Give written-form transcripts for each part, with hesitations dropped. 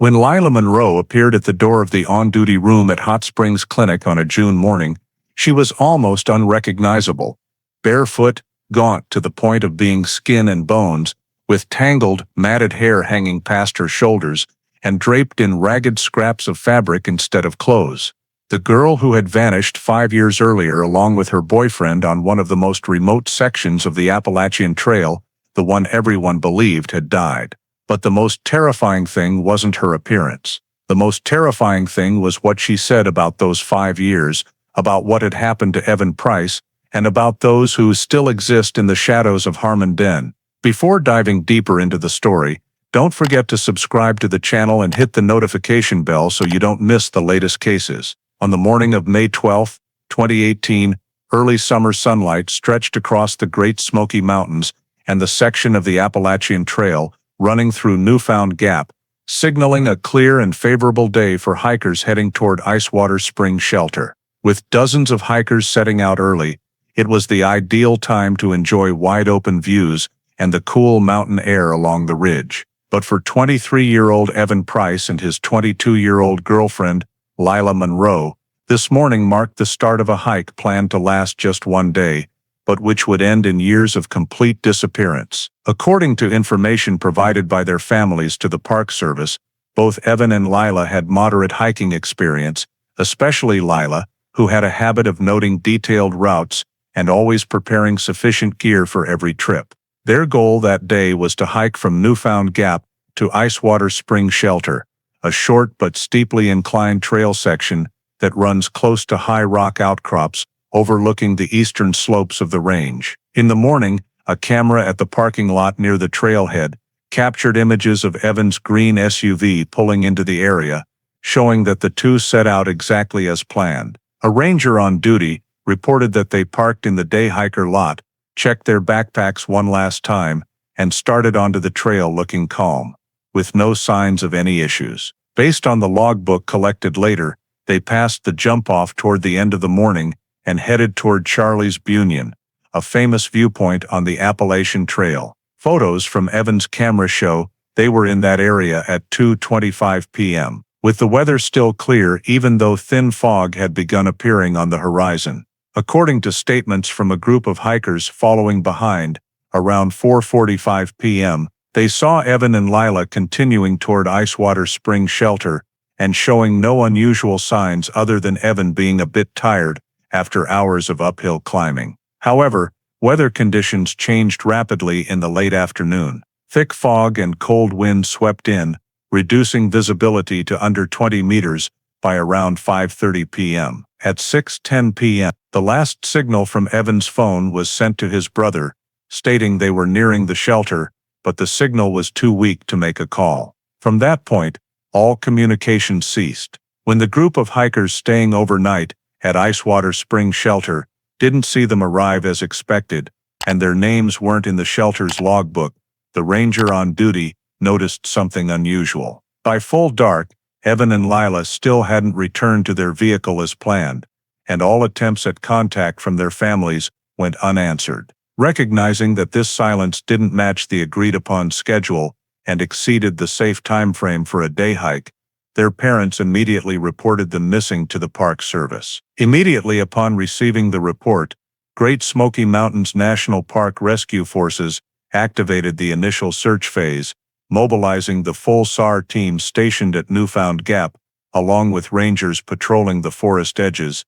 When Lila Monroe appeared at the door of the on-duty room at Hot Springs Clinic on a June morning, she was almost unrecognizable. Barefoot, gaunt to the point of being skin and bones, with tangled, matted hair hanging past her shoulders, and draped in ragged scraps of fabric instead of clothes. The girl who had vanished 5 years earlier along with her boyfriend on one of the most remote sections of the Appalachian Trail, the one everyone believed had died. But the most terrifying thing wasn't her appearance. The most terrifying thing was what she said about those 5 years, about what had happened to Evan Price, and about those who still exist in the shadows of Harmon Den. Before diving deeper into the story, don't forget to subscribe to the channel and hit the notification bell so you don't miss the latest cases. On the morning of May 12, 2018, early summer sunlight stretched across the Great Smoky Mountains and the section of the Appalachian Trail running through Newfound Gap, signaling a clear and favorable day for hikers heading toward Icewater Spring Shelter. With dozens of hikers setting out early, it was the ideal time to enjoy wide-open views and the cool mountain air along the ridge. But for 23-year-old Evan Price and his 22-year-old girlfriend, Lila Monroe, this morning marked the start of a hike planned to last just one day, but which would end in years of complete disappearance. According to information provided by their families to the Park Service, both Evan and Lila had moderate hiking experience, especially Lila, who had a habit of noting detailed routes and always preparing sufficient gear for every trip. Their goal that day was to hike from Newfound Gap to Icewater Spring Shelter, a short but steeply inclined trail section that runs close to high rock outcrops overlooking the eastern slopes of the range. In the morning, a camera at the parking lot near the trailhead captured images of Evan's green SUV pulling into the area, showing that the two set out exactly as planned. A ranger on duty reported that they parked in the day hiker lot, checked their backpacks one last time, and started onto the trail looking calm, with no signs of any issues. Based on the logbook collected later, they passed the jump-off toward the end of the morning and headed toward Charlie's Bunyan, a famous viewpoint on the Appalachian Trail. Photos from Evan's camera show they were in that area at 2:25 p.m., with the weather still clear even though thin fog had begun appearing on the horizon. According to statements from a group of hikers following behind, around 4:45 p.m., they saw Evan and Lila continuing toward Icewater Spring Shelter and showing no unusual signs other than Evan being a bit tired after hours of uphill climbing. However, weather conditions changed rapidly in the late afternoon. Thick fog and cold wind swept in, reducing visibility to under 20 meters by around 5:30 p.m. At 6:10 p.m., the last signal from Evan's phone was sent to his brother, stating they were nearing the shelter, but the signal was too weak to make a call. From that point, all communication ceased. When the group of hikers staying overnight at Icewater Spring Shelter didn't see them arrive as expected, and their names weren't in the shelter's logbook, the ranger on duty noticed something unusual. By full dark, Evan and Lila still hadn't returned to their vehicle as planned, and all attempts at contact from their families went unanswered. Recognizing that this silence didn't match the agreed-upon schedule and exceeded the safe time frame for a day hike, their parents immediately reported them missing to the Park Service. Immediately upon receiving the report, Great Smoky Mountains National Park rescue forces activated the initial search phase, mobilizing the full SAR team stationed at Newfound Gap, along with rangers patrolling the forest edges.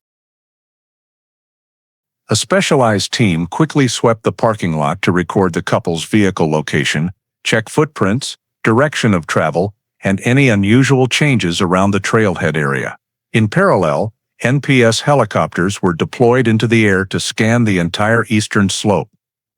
A specialized team quickly swept the parking lot to record the couple's vehicle location, check footprints, direction of travel, and any unusual changes around the trailhead area. In parallel, NPS helicopters were deployed into the air to scan the entire eastern slope,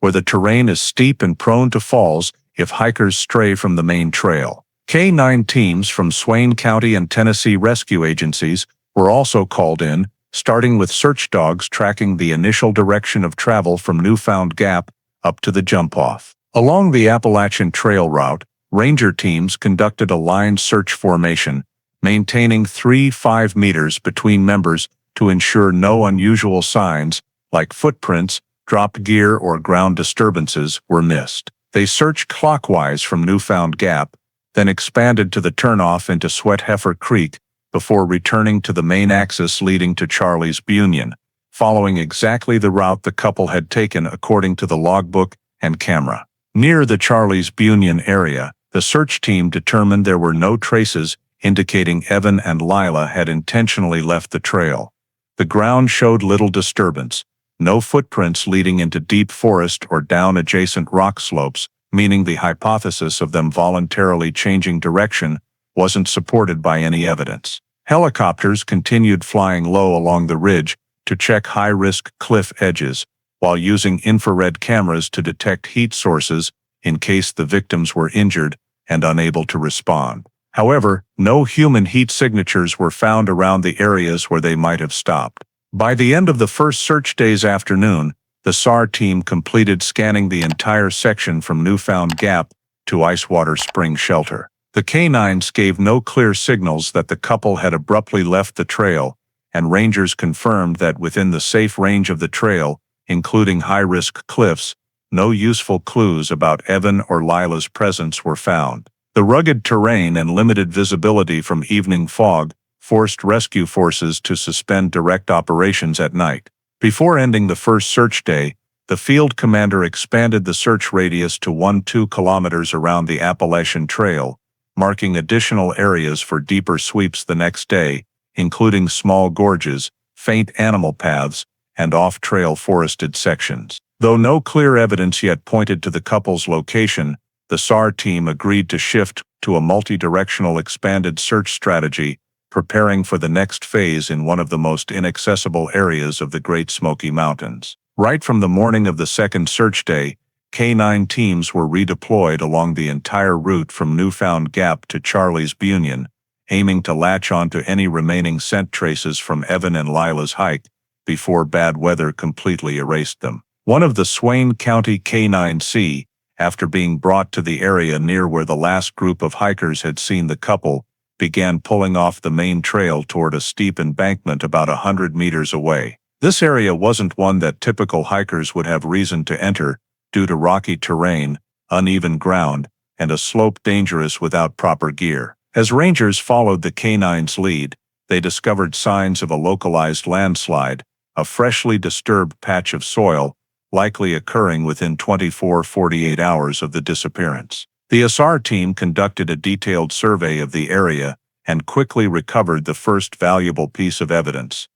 where the terrain is steep and prone to falls if hikers stray from the main trail. K-9 teams from Swain County and Tennessee rescue agencies were also called in, starting with search dogs tracking the initial direction of travel from Newfound Gap up to the jump-off. Along the Appalachian Trail route, ranger teams conducted a lined search formation, maintaining 3-5 meters between members to ensure no unusual signs, like footprints, dropped gear, or ground disturbances, were missed. They searched clockwise from Newfound Gap, then expanded to the turnoff into Sweat Heifer Creek before returning to the main axis leading to Charlie's Bunyan, following exactly the route the couple had taken according to the logbook and camera. Near the Charlie's Bunyan area, the search team determined there were no traces indicating Evan and Lila had intentionally left the trail. The ground showed little disturbance, no footprints leading into deep forest or down adjacent rock slopes, meaning the hypothesis of them voluntarily changing direction wasn't supported by any evidence. Helicopters continued flying low along the ridge to check high-risk cliff edges, while using infrared cameras to detect heat sources in case the victims were injured and unable to respond. However, no human heat signatures were found around the areas where they might have stopped. By the end of the first search day's afternoon, the SAR team completed scanning the entire section from Newfound Gap to Icewater Spring Shelter. The canines gave no clear signals that the couple had abruptly left the trail, and rangers confirmed that within the safe range of the trail, including high-risk cliffs, no useful clues about Evan or Lila's presence were found. The rugged terrain and limited visibility from evening fog forced rescue forces to suspend direct operations at night. Before ending the first search day, the field commander expanded the search radius to 2 kilometers around the Appalachian Trail, marking additional areas for deeper sweeps the next day, including small gorges, faint animal paths, and off-trail forested sections. Though no clear evidence yet pointed to the couple's location, the SAR team agreed to shift to a multi-directional expanded search strategy, preparing for the next phase in one of the most inaccessible areas of the Great Smoky Mountains. Right from the morning of the second search day, K-9 teams were redeployed along the entire route from Newfound Gap to Charlie's Bunyan, aiming to latch onto any remaining scent traces from Evan and Lila's hike before bad weather completely erased them. One of the Swain County K-9C, after being brought to the area near where the last group of hikers had seen the couple, began pulling off the main trail toward a steep embankment about 100 meters away. This area wasn't one that typical hikers would have reason to enter due to rocky terrain, uneven ground, and a slope dangerous without proper gear. As rangers followed the K-9's lead, they discovered signs of a localized landslide, a freshly disturbed patch of soil, likely occurring within 24-48 hours of the disappearance. The SR team conducted a detailed survey of the area and quickly recovered the first valuable piece of evidence: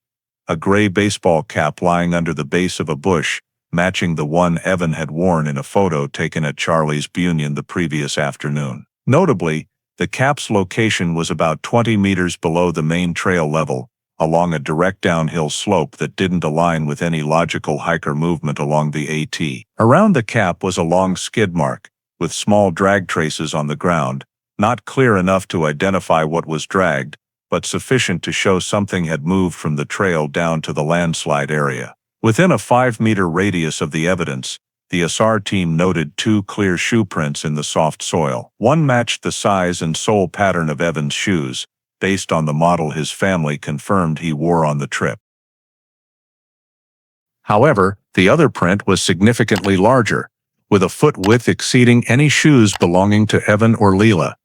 a gray baseball cap lying under the base of a bush, matching the one Evan had worn in a photo taken at Charlie's Bunyan the previous afternoon. Notably, the cap's location was about 20 meters below the main trail level, along a direct downhill slope that didn't align with any logical hiker movement along the AT. Around the cap was a long skid mark, with small drag traces on the ground, not clear enough to identify what was dragged, but sufficient to show something had moved from the trail down to the landslide area. Within a 5-meter radius of the evidence, the SR team noted 2 clear shoe prints in the soft soil. One matched the size and sole pattern of Evan's shoes, based on the model his family confirmed he wore on the trip. However, the other print was significantly larger, with a foot width exceeding any shoes belonging to Evan or Lila,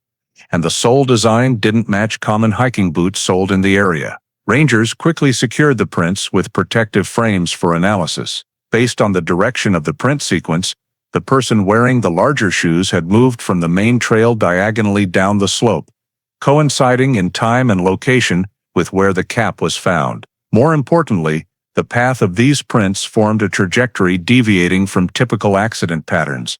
and the sole design didn't match common hiking boots sold in the area. Rangers quickly secured the prints with protective frames for analysis. Based on the direction of the print sequence, the person wearing the larger shoes had moved from the main trail diagonally down the slope, coinciding in time and location with where the cap was found. More importantly, the path of these prints formed a trajectory deviating from typical accident patterns.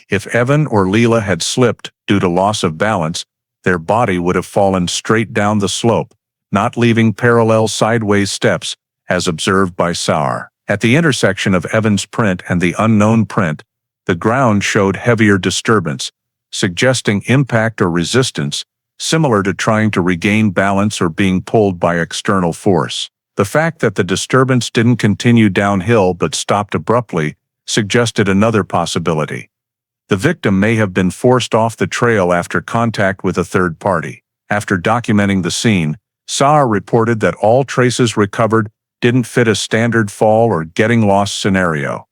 If Evan or Lila had slipped due to loss of balance, their body would have fallen straight down the slope, not leaving parallel sideways steps, as observed by SAR. At the intersection of Evan's print and the unknown print, the ground showed heavier disturbance, suggesting impact or resistance, similar to trying to regain balance or being pulled by external force. The fact that the disturbance didn't continue downhill but stopped abruptly suggested another possibility. The victim may have been forced off the trail after contact with a third party. After documenting the scene, SAR reported that all traces recovered didn't fit a standard fall or getting lost scenario.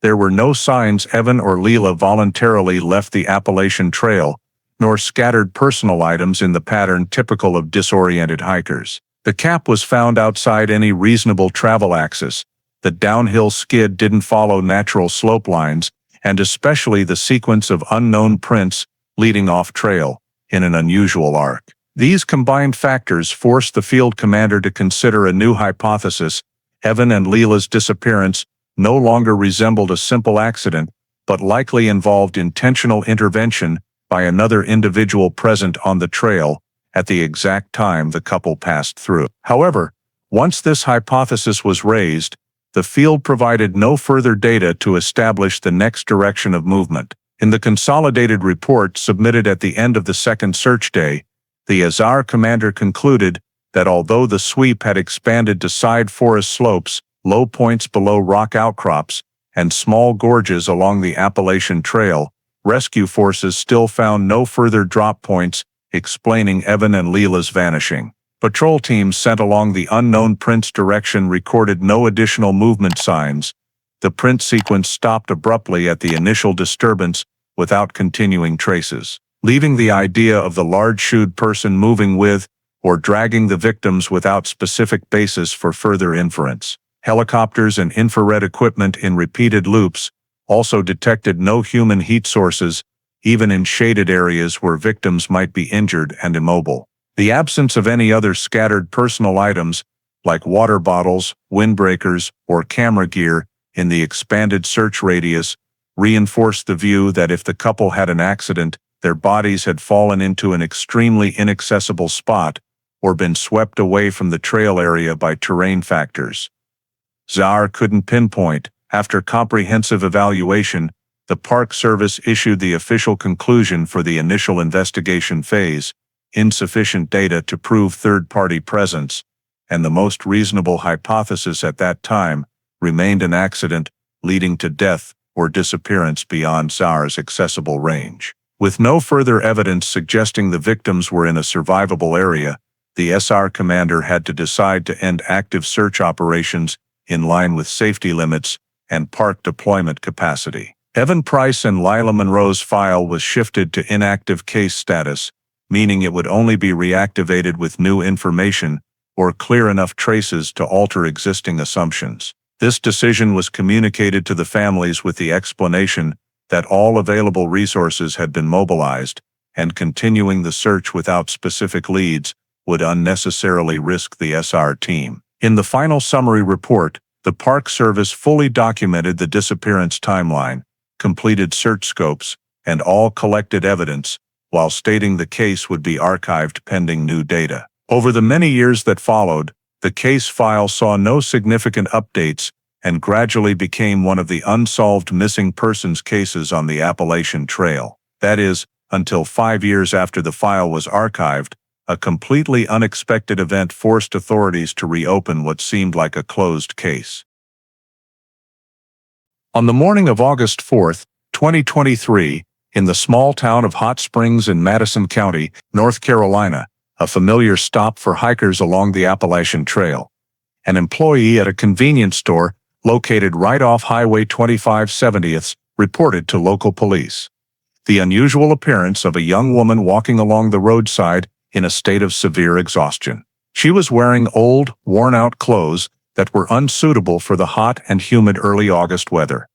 There were no signs Evan or Lila voluntarily left the Appalachian Trail, nor scattered personal items in the pattern typical of disoriented hikers. The cap was found outside any reasonable travel axis. The downhill skid didn't follow natural slope lines, and especially the sequence of unknown prints leading off trail in an unusual arc. These combined factors forced the field commander to consider a new hypothesis. Evan and Lila's disappearance no longer resembled a simple accident, but likely involved intentional intervention by another individual present on the trail at the exact time the couple passed through. However, once this hypothesis was raised, the field provided no further data to establish the next direction of movement. In the consolidated report submitted at the end of the second search day, the Azar commander concluded that although the sweep had expanded to side forest slopes, low points below rock outcrops, and small gorges along the Appalachian Trail, rescue forces still found no further drop points, explaining Evan and Lila's vanishing. Patrol teams sent along the unknown prints direction recorded no additional movement signs. The print sequence stopped abruptly at the initial disturbance without continuing traces, leaving the idea of the large-shoed person moving with or dragging the victims without specific basis for further inference. Helicopters and infrared equipment in repeated loops also detected no human heat sources, even in shaded areas where victims might be injured and immobile. The absence of any other scattered personal items, like water bottles, windbreakers, or camera gear, in the expanded search radius, reinforced the view that if the couple had an accident, their bodies had fallen into an extremely inaccessible spot or been swept away from the trail area by terrain factors. Zar couldn't pinpoint. After comprehensive evaluation, the Park Service issued the official conclusion for the initial investigation phase: insufficient data to prove third-party presence, and the most reasonable hypothesis at that time remained an accident leading to death or disappearance beyond Zar's accessible range. With no further evidence suggesting the victims were in a survivable area, the SR commander had to decide to end active search operations in line with safety limits and park deployment capacity. Evan Price and Lila Monroe's file was shifted to inactive case status, meaning it would only be reactivated with new information or clear enough traces to alter existing assumptions. This decision was communicated to the families with the explanation that all available resources had been mobilized, and continuing the search without specific leads would unnecessarily risk the SR team. In the final summary report, the Park Service fully documented the disappearance timeline, completed search scopes, and all collected evidence, while stating the case would be archived pending new data. Over the many years that followed, the case file saw no significant updates and gradually became one of the unsolved missing persons cases on the Appalachian Trail. That is, until 5 years after the file was archived, a completely unexpected event forced authorities to reopen what seemed like a closed case. On the morning of August 4, 2023, in the small town of Hot Springs in Madison County, North Carolina, a familiar stop for hikers along the Appalachian Trail, an employee at a convenience store located right off Highway 25/70 reported to local police the unusual appearance of a young woman walking along the roadside in a state of severe exhaustion. She was wearing old, worn-out clothes that were unsuitable for the hot and humid early August weather.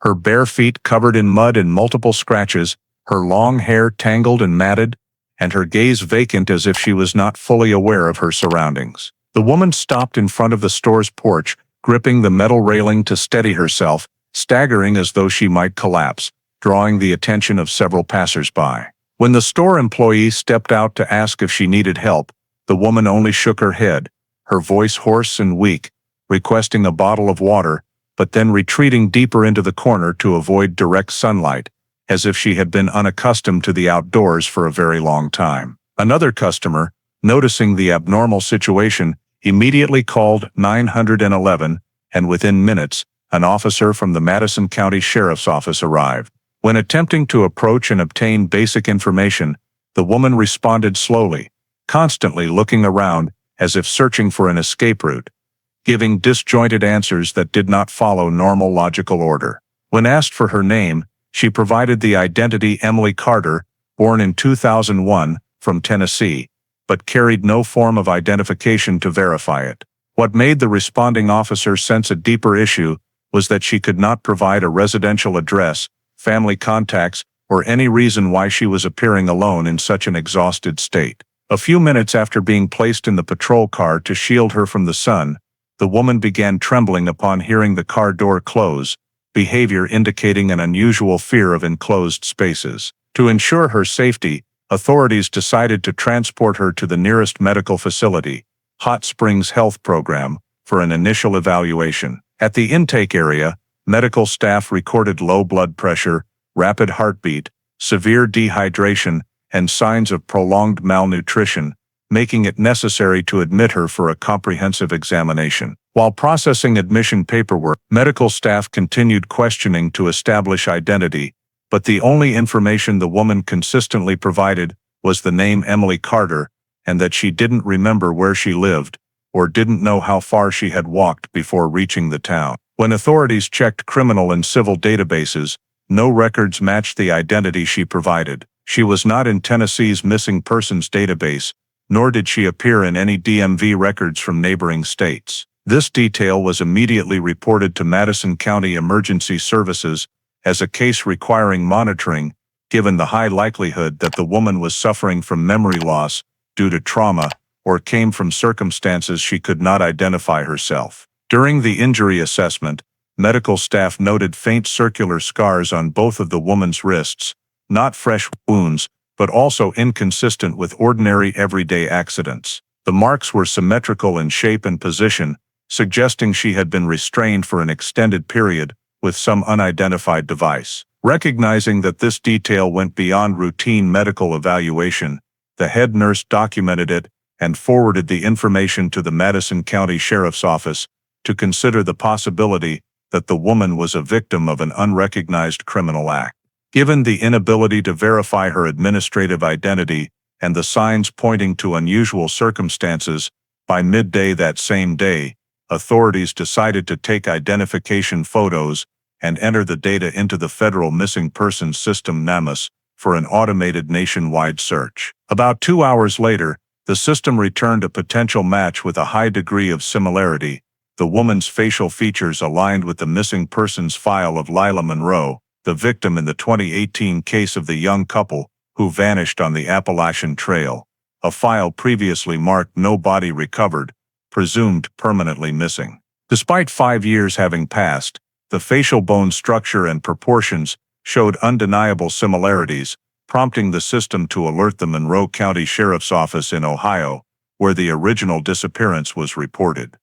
Her bare feet covered in mud and multiple scratches, her long hair tangled and matted, and her gaze vacant as if she was not fully aware of her surroundings. The woman stopped in front of the store's porch, gripping the metal railing to steady herself, staggering as though she might collapse, drawing the attention of several passers-by. When the store employee stepped out to ask if she needed help, the woman only shook her head, her voice hoarse and weak, requesting a bottle of water, but then retreating deeper into the corner to avoid direct sunlight, as if she had been unaccustomed to the outdoors for a very long time. Another customer, noticing the abnormal situation, immediately called 911, and within minutes, an officer from the Madison County Sheriff's Office arrived. When attempting to approach and obtain basic information, the woman responded slowly, constantly looking around as if searching for an escape route, giving disjointed answers that did not follow normal logical order. When asked for her name, she provided the identity Emily Carter, born in 2001, from Tennessee, but carried no form of identification to verify it. What made the responding officer sense a deeper issue was that she could not provide a residential address, family contacts, or any reason why she was appearing alone in such an exhausted state. A few minutes after being placed in the patrol car to shield her from the sun, the woman began trembling upon hearing the car door close, behavior indicating an unusual fear of enclosed spaces. To ensure her safety, authorities decided to transport her to the nearest medical facility, Hot Springs Health Program, for an initial evaluation. At the intake area, medical staff recorded low blood pressure, rapid heartbeat, severe dehydration, and signs of prolonged malnutrition, making it necessary to admit her for a comprehensive examination. While processing admission paperwork, medical staff continued questioning to establish identity, but the only information the woman consistently provided was the name Emily Carter, and that she didn't remember where she lived, or didn't know how far she had walked before reaching the town. When authorities checked criminal and civil databases, no records matched the identity she provided. She was not in Tennessee's missing persons database, nor did she appear in any DMV records from neighboring states. This detail was immediately reported to Madison County Emergency Services as a case requiring monitoring, given the high likelihood that the woman was suffering from memory loss due to trauma or came from circumstances she could not identify herself. During the injury assessment, medical staff noted faint circular scars on both of the woman's wrists, not fresh wounds, but also inconsistent with ordinary everyday accidents. The marks were symmetrical in shape and position, suggesting she had been restrained for an extended period with some unidentified device. Recognizing that this detail went beyond routine medical evaluation, the head nurse documented it and forwarded the information to the Madison County Sheriff's Office to consider the possibility that the woman was a victim of an unrecognized criminal act. Given the inability to verify her administrative identity and the signs pointing to unusual circumstances, by midday that same day, authorities decided to take identification photos and enter the data into the Federal Missing Persons System (NamUs) for an automated nationwide search. About 2 hours later, the system returned a potential match with a high degree of similarity. The woman's facial features aligned with the missing persons file of Lila Monroe, the victim in the 2018 case of the young couple who vanished on the Appalachian Trail, a file previously marked "no body recovered," presumed permanently missing. Despite 5 years having passed, the facial bone structure and proportions showed undeniable similarities, prompting the system to alert the Monroe County Sheriff's Office in Ohio, where the original disappearance was reported.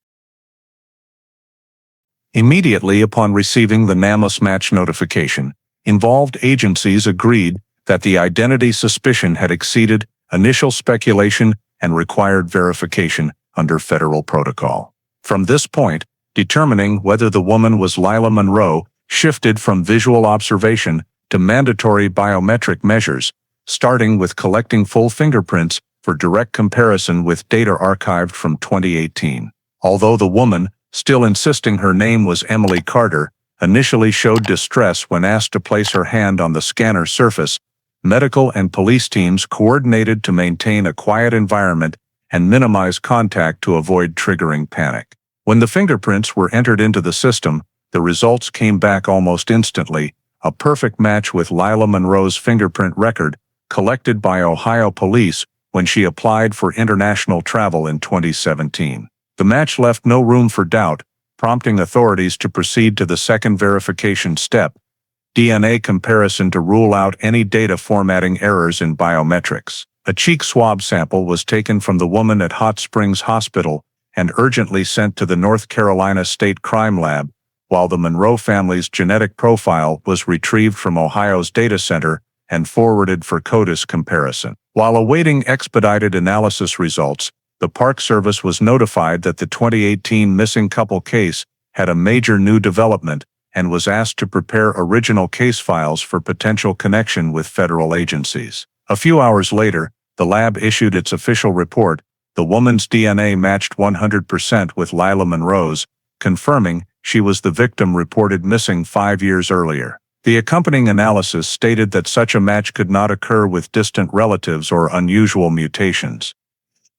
Immediately upon receiving the NamUs match notification, involved agencies agreed that the identity suspicion had exceeded initial speculation and required verification under federal protocol. From this point, determining whether the woman was Lila Monroe shifted from visual observation to mandatory biometric measures, starting with collecting full fingerprints for direct comparison with data archived from 2018. Although the woman, still insisting her name was Emily Carter, initially showed distress when asked to place her hand on the scanner surface, medical and police teams coordinated to maintain a quiet environment and minimize contact to avoid triggering panic. When the fingerprints were entered into the system, the results came back almost instantly, a perfect match with Lila Monroe's fingerprint record, collected by Ohio police when she applied for international travel in 2017. The match left no room for doubt, prompting authorities to proceed to the second verification step, DNA comparison, to rule out any data formatting errors in biometrics. A cheek swab sample was taken from the woman at Hot Springs Hospital and urgently sent to the North Carolina State Crime Lab, while the Monroe family's genetic profile was retrieved from Ohio's data center and forwarded for CODIS comparison. While awaiting expedited analysis results, the Park Service was notified that the 2018 missing couple case had a major new development and was asked to prepare original case files for potential connection with federal agencies. A few hours later, the lab issued its official report. The woman's DNA matched 100% with Lila Monroe's, confirming she was the victim reported missing 5 years earlier. The accompanying analysis stated that such a match could not occur with distant relatives or unusual mutations.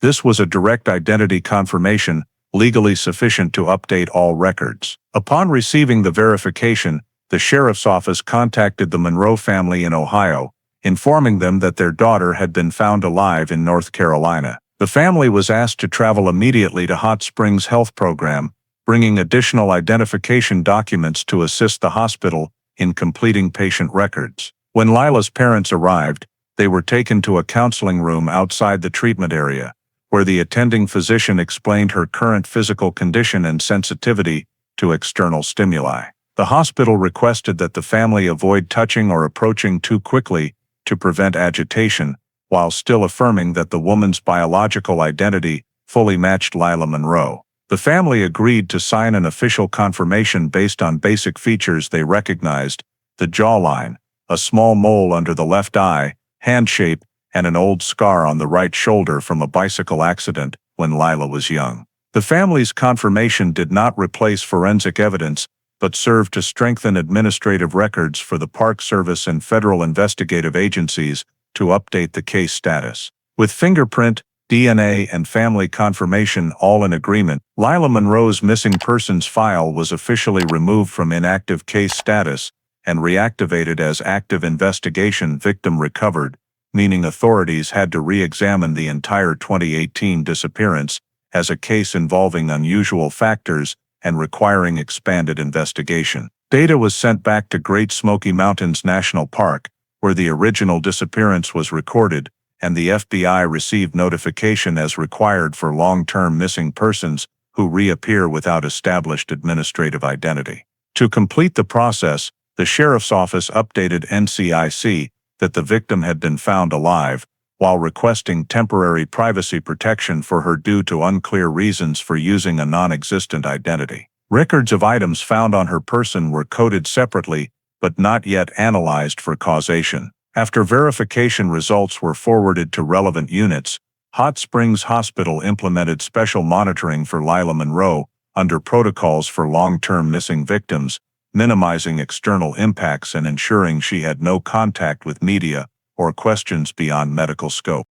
This was a direct identity confirmation, legally sufficient to update all records. Upon receiving the verification, the sheriff's office contacted the Monroe family in Ohio, informing them that their daughter had been found alive in North Carolina. The family was asked to travel immediately to Hot Springs Health Program, bringing additional identification documents to assist the hospital in completing patient records. When Lila's parents arrived, they were taken to a counseling room outside the treatment area, where the attending physician explained her current physical condition and sensitivity to external stimuli. The hospital requested that the family avoid touching or approaching too quickly to prevent agitation, while still affirming that the woman's biological identity fully matched Lila Monroe. The family agreed to sign an official confirmation based on basic features they recognized: the jawline, a small mole under the left eye, hand shape, and an old scar on the right shoulder from a bicycle accident when Lila was young. The family's confirmation did not replace forensic evidence, but served to strengthen administrative records for the Park Service and federal investigative agencies to update the case status. With fingerprint, DNA, and family confirmation all in agreement, Lila Monroe's missing persons file was officially removed from inactive case status and reactivated as active investigation victim recovered, meaning authorities had to re-examine the entire 2018 disappearance as a case involving unusual factors and requiring expanded investigation. Data was sent back to Great Smoky Mountains National Park, where the original disappearance was recorded, and the FBI received notification as required for long-term missing persons who reappear without established administrative identity. To complete the process, the sheriff's office updated NCIC that the victim had been found alive, while requesting temporary privacy protection for her due to unclear reasons for using a non-existent identity. Records of items found on her person were coded separately, but not yet analyzed for causation. After verification results were forwarded to relevant units, Hot Springs Hospital implemented special monitoring for Lila Monroe under protocols for long-term missing victims, minimizing external impacts and ensuring she had no contact with media or questions beyond medical scope.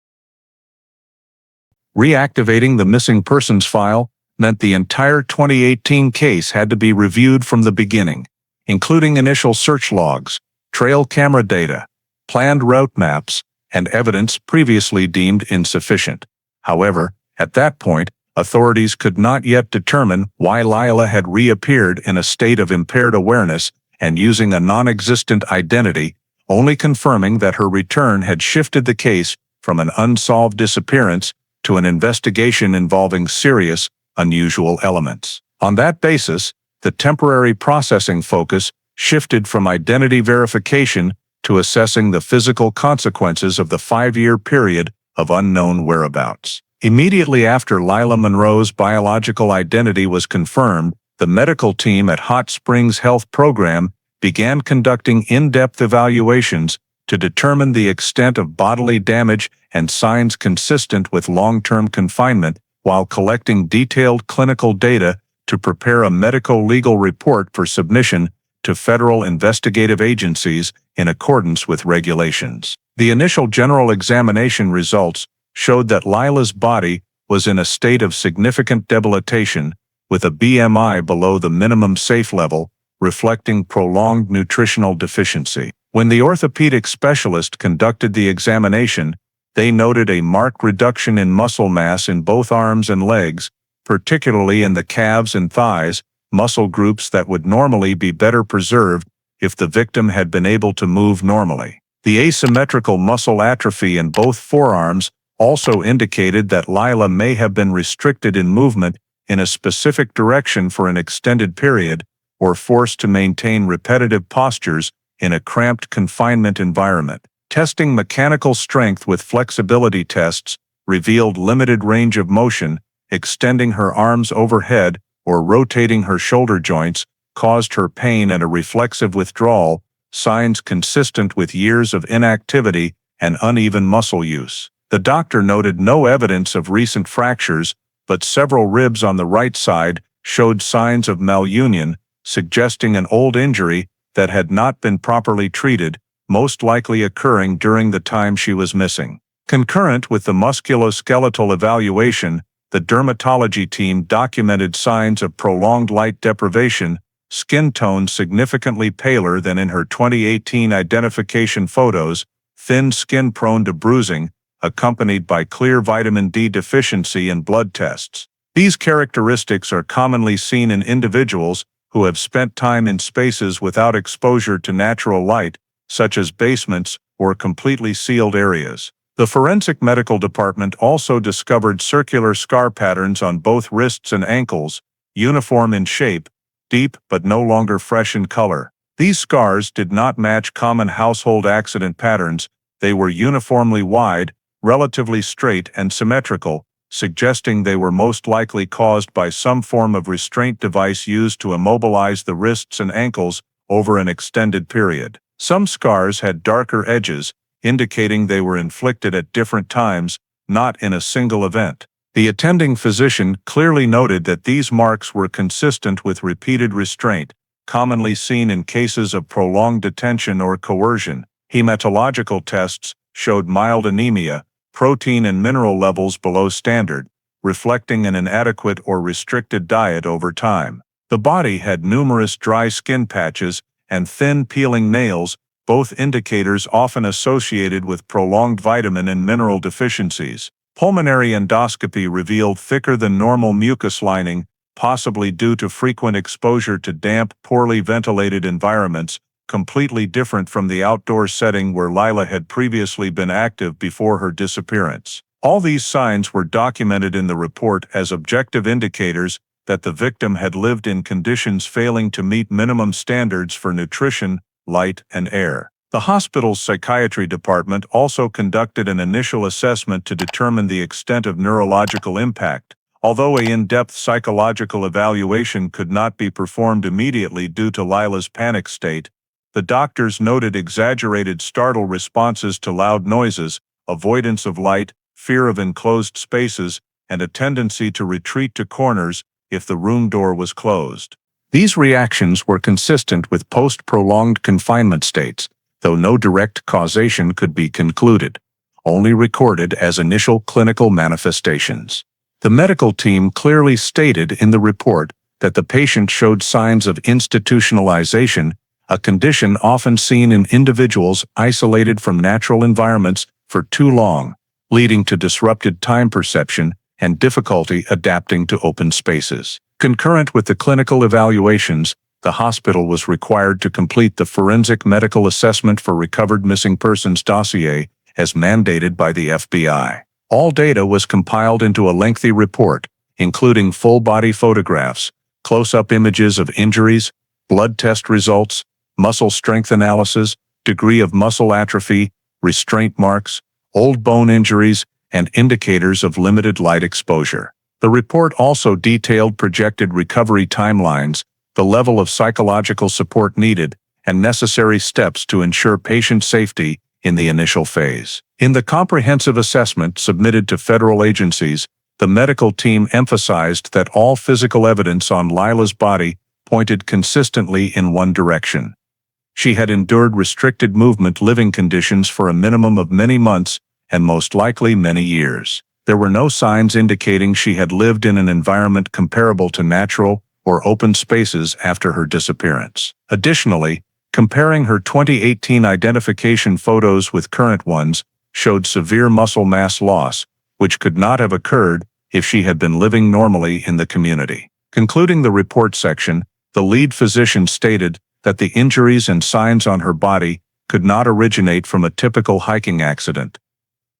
Reactivating the missing persons file meant the entire 2018 case had to be reviewed from the beginning, including initial search logs, trail camera data, planned route maps, and evidence previously deemed insufficient. However, at that point, authorities could not yet determine why Lila had reappeared in a state of impaired awareness and using a non-existent identity, only confirming that her return had shifted the case from an unsolved disappearance to an investigation involving serious, unusual elements. On that basis, the temporary processing focus shifted from identity verification to assessing the physical consequences of the 5-year period of unknown whereabouts. Immediately after Lila Monroe's biological identity was confirmed, the medical team at Hot Springs Health Program began conducting in-depth evaluations to determine the extent of bodily damage and signs consistent with long-term confinement, while collecting detailed clinical data to prepare a medico-legal report for submission to federal investigative agencies in accordance with regulations. The initial general examination results showed that Lila's body was in a state of significant debilitation, with a BMI below the minimum safe level, reflecting prolonged nutritional deficiency. When the orthopedic specialist conducted the examination, they noted a marked reduction in muscle mass in both arms and legs, particularly in the calves and thighs, muscle groups that would normally be better preserved if the victim had been able to move normally. The asymmetrical muscle atrophy in both forearms also indicated that Lila may have been restricted in movement in a specific direction for an extended period, or forced to maintain repetitive postures in a cramped confinement environment. Testing mechanical strength with flexibility tests revealed limited range of motion. Extending her arms overhead or rotating her shoulder joints caused her pain and a reflexive withdrawal, signs consistent with years of inactivity and uneven muscle use. The doctor noted no evidence of recent fractures, but several ribs on the right side showed signs of malunion, suggesting an old injury that had not been properly treated, most likely occurring during the time she was missing. Concurrent with the musculoskeletal evaluation, the dermatology team documented signs of prolonged light deprivation, skin tone significantly paler than in her 2018 identification photos, thin skin prone to bruising, accompanied by clear vitamin D deficiency in blood tests. These characteristics are commonly seen in individuals who have spent time in spaces without exposure to natural light, such as basements or completely sealed areas. The forensic medical department also discovered circular scar patterns on both wrists and ankles, uniform in shape, deep but no longer fresh in color. These scars did not match common household accident patterns. They were uniformly wide, relatively straight and symmetrical, suggesting they were most likely caused by some form of restraint device used to immobilize the wrists and ankles over an extended period. Some scars had darker edges, indicating they were inflicted at different times, not in a single event. The attending physician clearly noted that these marks were consistent with repeated restraint, commonly seen in cases of prolonged detention or coercion. Hematological tests showed mild anemia, protein and mineral levels below standard, reflecting an inadequate or restricted diet over time. The body had numerous dry skin patches and thin peeling nails, both indicators often associated with prolonged vitamin and mineral deficiencies. Pulmonary endoscopy revealed thicker than normal mucus lining, possibly due to frequent exposure to damp, poorly ventilated environments, completely different from the outdoor setting where Lila had previously been active before her disappearance. All these signs were documented in the report as objective indicators that the victim had lived in conditions failing to meet minimum standards for nutrition, light, and air. The hospital's psychiatry department also conducted an initial assessment to determine the extent of neurological impact. Although an in-depth psychological evaluation could not be performed immediately due to Lila's panic state, the doctors noted exaggerated startle responses to loud noises, avoidance of light, fear of enclosed spaces, and a tendency to retreat to corners if the room door was closed. These reactions were consistent with post-prolonged confinement states, though no direct causation could be concluded, only recorded as initial clinical manifestations. The medical team clearly stated in the report that the patient showed signs of institutionalization, a condition often seen in individuals isolated from natural environments for too long, leading to disrupted time perception and difficulty adapting to open spaces. Concurrent with the clinical evaluations, the hospital was required to complete the forensic medical assessment for recovered missing persons dossier as mandated by the FBI. All data was compiled into a lengthy report, including full-body photographs, close-up images of injuries, blood test results, muscle strength analysis, degree of muscle atrophy, restraint marks, old bone injuries, and indicators of limited light exposure. The report also detailed projected recovery timelines, the level of psychological support needed, and necessary steps to ensure patient safety in the initial phase. In the comprehensive assessment submitted to federal agencies, the medical team emphasized that all physical evidence on Lila's body pointed consistently in one direction. She had endured restricted movement living conditions for a minimum of many months and most likely many years. There were no signs indicating she had lived in an environment comparable to natural or open spaces after her disappearance. Additionally, comparing her 2018 identification photos with current ones showed severe muscle mass loss, which could not have occurred if she had been living normally in the community. Concluding the report section, the lead physician stated that the injuries and signs on her body could not originate from a typical hiking accident.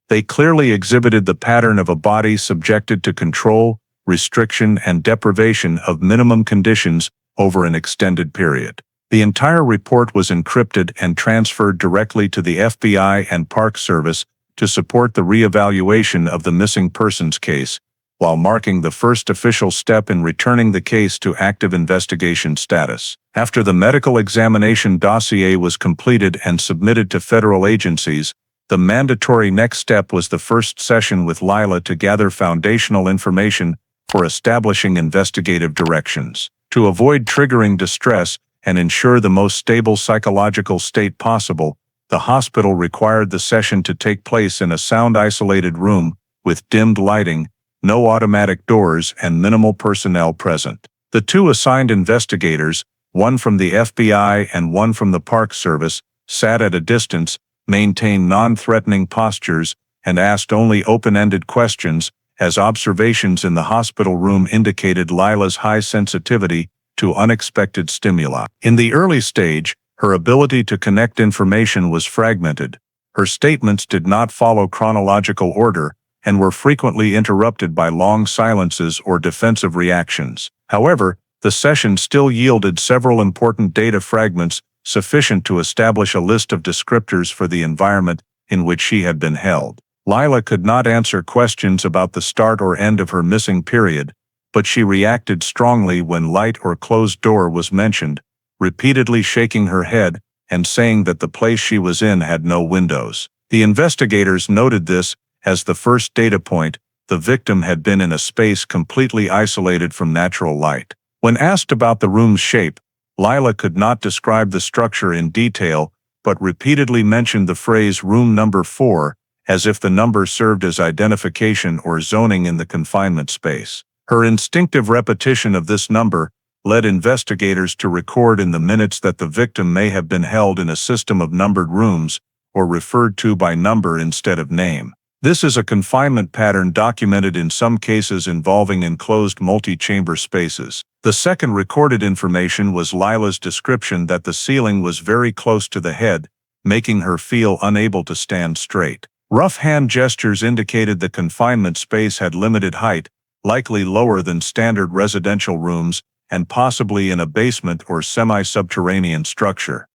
They clearly exhibited the pattern of a body subjected to control, restriction, and deprivation of minimum conditions over an extended period. The entire report was encrypted and transferred directly to the FBI and Park Service to support the reevaluation of the missing persons case, while marking the first official step in returning the case to active investigation status. After the medical examination dossier was completed and submitted to federal agencies, the mandatory next step was the first session with Lila to gather foundational information for establishing investigative directions. To avoid triggering distress and ensure the most stable psychological state possible, the hospital required the session to take place in a sound-isolated room with dimmed lighting, no automatic doors, and minimal personnel present. The two assigned investigators, one from the FBI and one from the Park Service, sat at a distance, maintained non-threatening postures, and asked only open-ended questions, as observations in the hospital room indicated Lila's high sensitivity to unexpected stimuli. In the early stage, her ability to connect information was fragmented. Her statements did not follow chronological order and were frequently interrupted by long silences or defensive reactions. However, the session still yielded several important data fragments sufficient to establish a list of descriptors for the environment in which she had been held. Lila could not answer questions about the start or end of her missing period, but she reacted strongly when light or closed door was mentioned, repeatedly shaking her head and saying that the place she was in had no windows. The investigators noted this as the first data point. The victim had been in a space completely isolated from natural light. When asked about the room's shape, Lila could not describe the structure in detail, but repeatedly mentioned the phrase room number 4, as if the number served as identification or zoning in the confinement space. Her instinctive repetition of this number led investigators to record in the minutes that the victim may have been held in a system of numbered rooms, or referred to by number instead of name. This is a confinement pattern documented in some cases involving enclosed multi-chamber spaces. The second recorded information was Lila's description that the ceiling was very close to the head, making her feel unable to stand straight. Rough hand gestures indicated the confinement space had limited height, likely lower than standard residential rooms, and possibly in a basement or semi-subterranean structure.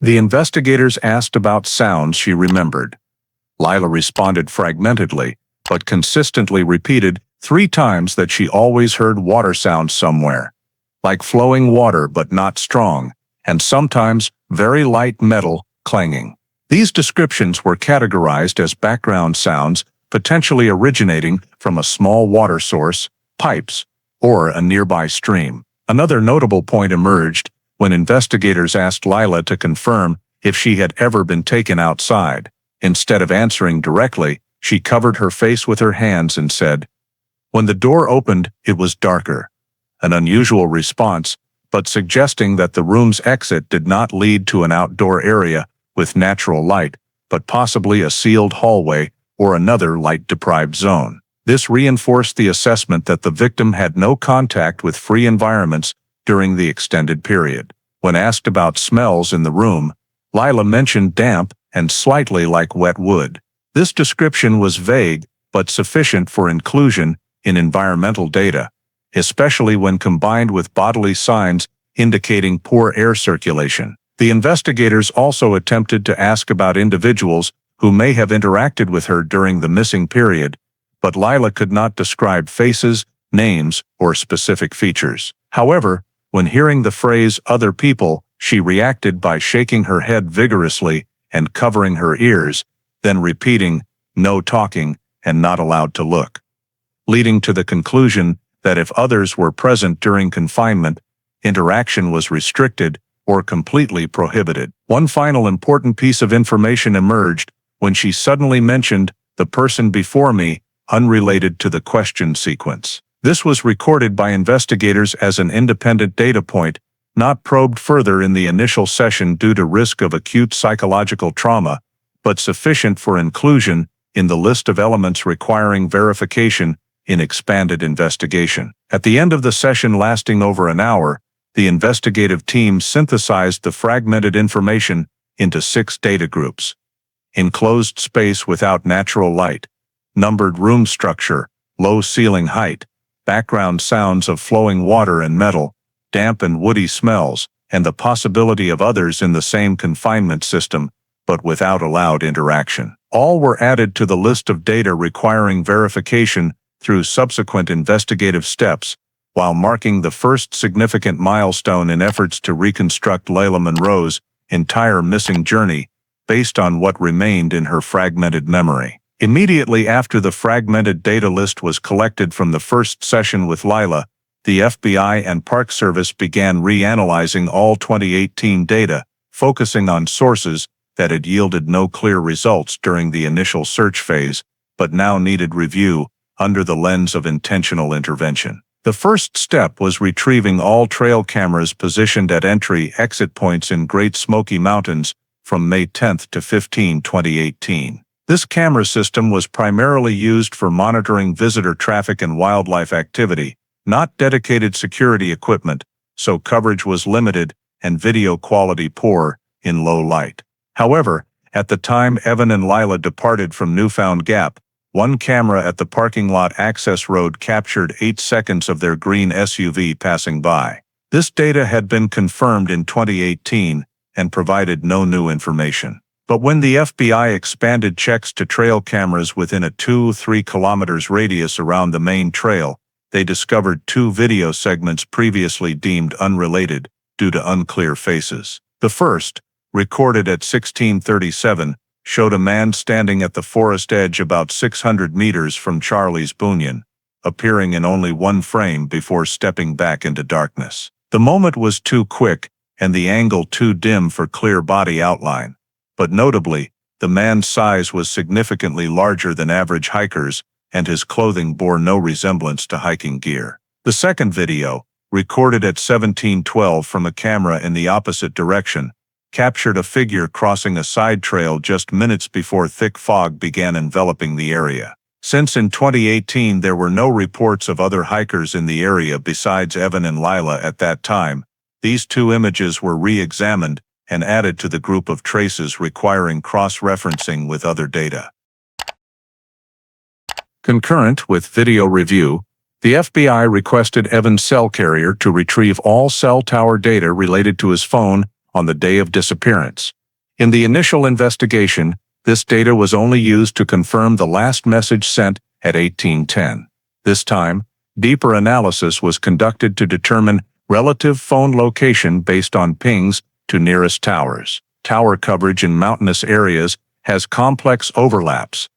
The investigators asked about sounds she remembered. Lila responded fragmentedly, but consistently repeated 3 times that she always heard water sounds somewhere, like flowing water but not strong, and sometimes very light metal clanging. These descriptions were categorized as background sounds, potentially originating from a small water source, pipes, or a nearby stream. Another notable point emerged when investigators asked Lila to confirm if she had ever been taken outside. Instead of answering directly, she covered her face with her hands and said, "When the door opened, it was darker." An unusual response, but suggesting that the room's exit did not lead to an outdoor area with natural light, but possibly a sealed hallway or another light-deprived zone. This reinforced the assessment that the victim had no contact with free environments during the extended period. When asked about smells in the room, Lila mentioned damp and slightly like wet wood. This description was vague but sufficient for inclusion in environmental data, especially when combined with bodily signs indicating poor air circulation. The investigators also attempted to ask about individuals who may have interacted with her during the missing period, but Lila could not describe faces, names, or specific features. However, when hearing the phrase "other people," she reacted by shaking her head vigorously and covering her ears, then repeating, "No talking," and "not allowed to look," leading to the conclusion that if others were present during confinement, interaction was restricted or completely prohibited. One final important piece of information emerged when she suddenly mentioned "the person before me," unrelated to the question sequence. This was recorded by investigators as an independent data point, not probed further in the initial session due to risk of acute psychological trauma, but sufficient for inclusion in the list of elements requiring verification in expanded investigation. At the end of the session lasting over an hour, the investigative team synthesized the fragmented information into 6 data groups: enclosed space without natural light, numbered room structure, low ceiling height, background sounds of flowing water and metal, damp and woody smells, and the possibility of others in the same confinement system, but without allowed interaction. All were added to the list of data requiring verification through subsequent investigative steps, while marking the first significant milestone in efforts to reconstruct Lila Monroe's entire missing journey based on what remained in her fragmented memory. Immediately after the fragmented data list was collected from the first session with Lila, the FBI and Park Service began reanalyzing all 2018 data, focusing on sources that had yielded no clear results during the initial search phase, but now needed review under the lens of intentional intervention. The first step was retrieving all trail cameras positioned at entry-exit points in Great Smoky Mountains from May 10 to 15, 2018. This camera system was primarily used for monitoring visitor traffic and wildlife activity, not dedicated security equipment, so coverage was limited and video quality poor in low light. However, at the time Evan and Lila departed from Newfound Gap, one camera at the parking lot access road captured 8 seconds of their green SUV passing by. This data had been confirmed in 2018 and provided no new information. But when the FBI expanded checks to trail cameras within a 2-3 kilometers radius around the main trail, they discovered 2 video segments previously deemed unrelated due to unclear faces. The first, recorded at 16:37, showed a man standing at the forest edge about 600 meters from Charlie's Bunyan, appearing in only one frame before stepping back into darkness. The moment was too quick and the angle too dim for clear body outline. But notably, the man's size was significantly larger than average hikers, and his clothing bore no resemblance to hiking gear. The second video, recorded at 17:12 from a camera in the opposite direction, captured a figure crossing a side trail just minutes before thick fog began enveloping the area. Since in 2018 there were no reports of other hikers in the area besides Evan and Lila at that time, these 2 images were re-examined and added to the group of traces requiring cross-referencing with other data. Concurrent with video review, the FBI requested Evan's cell carrier to retrieve all cell tower data related to his phone on the day of disappearance. In the initial investigation, this data was only used to confirm the last message sent at 18:10. This time, deeper analysis was conducted to determine relative phone location based on pings to nearest towers. Tower coverage in mountainous areas has complex overlaps,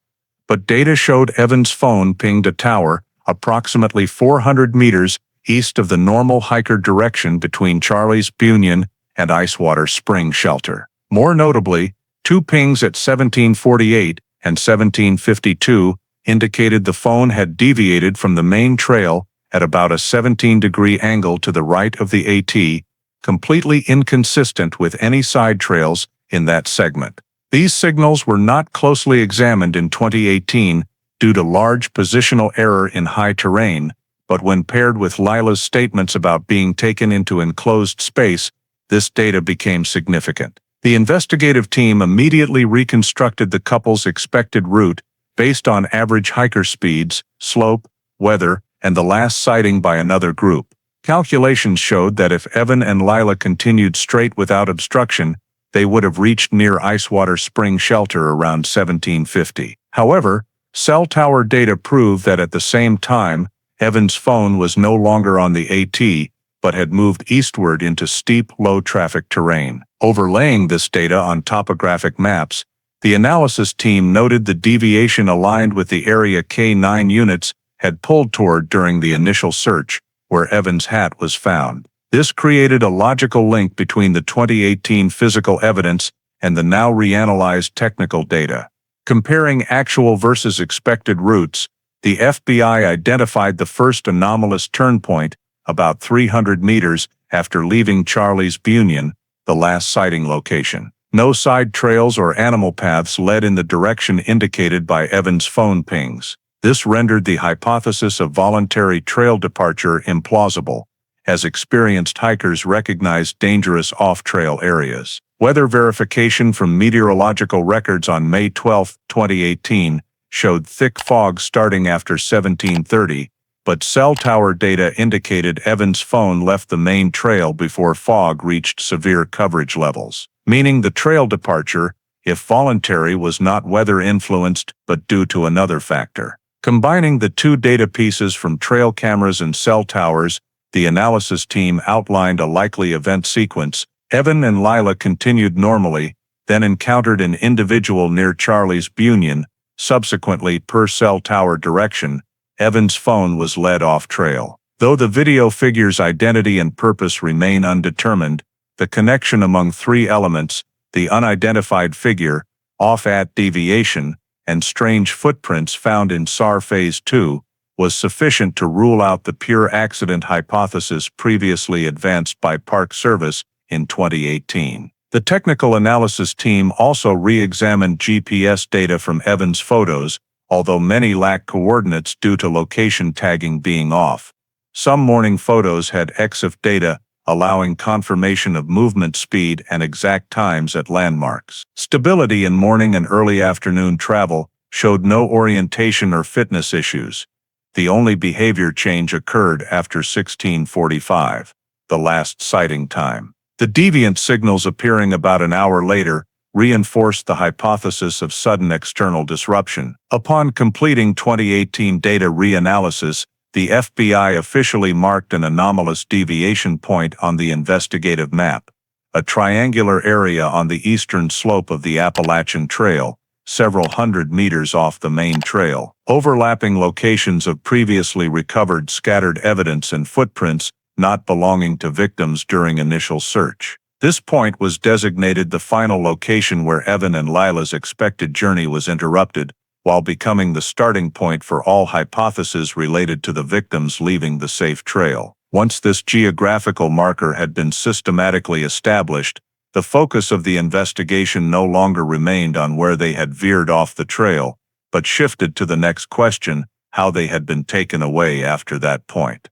but data showed Evan's phone pinged a tower approximately 400 meters east of the normal hiker direction between Charlie's Bunyan and Icewater Spring Shelter. More notably, 2 pings at 1748 and 1752 indicated the phone had deviated from the main trail at about a 17-degree angle to the right of the AT, completely inconsistent with any side trails in that segment. These signals were not closely examined in 2018 due to large positional error in high terrain, but when paired with Lila's statements about being taken into enclosed space, this data became significant. The investigative team immediately reconstructed the couple's expected route based on average hiker speeds, slope, weather, and the last sighting by another group. Calculations showed that if Evan and Lila continued straight without obstruction, they would have reached near Icewater Spring Shelter around 1750. However, cell tower data proved that at the same time, Evan's phone was no longer on the AT, but had moved eastward into steep, low-traffic terrain. Overlaying this data on topographic maps, the analysis team noted the deviation aligned with the area K9 units had pulled toward during the initial search, where Evan's hat was found. This created a logical link between the 2018 physical evidence and the now reanalyzed technical data. Comparing actual versus expected routes, the FBI identified the first anomalous turn point about 300 meters after leaving Charlie's Bunyan, the last sighting location. No side trails or animal paths led in the direction indicated by Evan's phone pings. This rendered the hypothesis of voluntary trail departure implausible, as experienced hikers recognized dangerous off-trail areas. Weather verification from meteorological records on May 12, 2018, showed thick fog starting after 1730, but cell tower data indicated Evan's phone left the main trail before fog reached severe coverage levels, meaning the trail departure, if voluntary, was not weather-influenced but due to another factor. Combining the 2 data pieces from trail cameras and cell towers, the analysis team outlined a likely event sequence. Evan and Lila continued normally, then encountered an individual near Charlie's Bunyan. Subsequently, per cell tower direction, Evan's phone was led off trail. Though the video figure's identity and purpose remain undetermined, the connection among three elements, the unidentified figure, off-at deviation, and strange footprints found in SAR Phase 2, was sufficient to rule out the pure accident hypothesis previously advanced by Park Service in 2018. The technical analysis team also re-examined GPS data from Evans' photos, although many lack coordinates due to location tagging being off. Some morning photos had EXIF data, allowing confirmation of movement speed and exact times at landmarks. Stability in morning and early afternoon travel showed no orientation or fitness issues. The only behavior change occurred after 16:45, the last sighting time. The deviant signals appearing about an hour later reinforced the hypothesis of sudden external disruption. Upon completing 2018 data reanalysis, the FBI officially marked an anomalous deviation point on the investigative map, a triangular area on the eastern slope of the Appalachian Trail, several hundred meters off the main trail. Overlapping locations of previously recovered scattered evidence and footprints not belonging to victims during initial search. This point was designated the final location where Evan and Lila's expected journey was interrupted, while becoming the starting point for all hypotheses related to the victims leaving the safe trail. Once this geographical marker had been systematically established, the focus of the investigation no longer remained on where they had veered off the trail, but shifted to the next question: how they had been taken away after that point.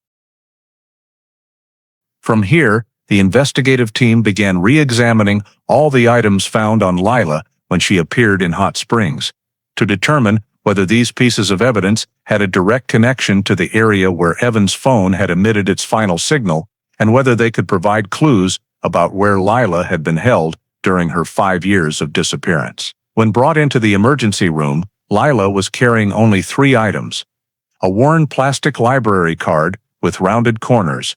From here, the investigative team began re-examining all the items found on Lila when she appeared in Hot Springs, to determine whether these pieces of evidence had a direct connection to the area where Evan's phone had emitted its final signal, and whether they could provide clues about where Lila had been held during her 5 years of disappearance. When brought into the emergency room, Lila was carrying only 3 items: a worn plastic library card with rounded corners,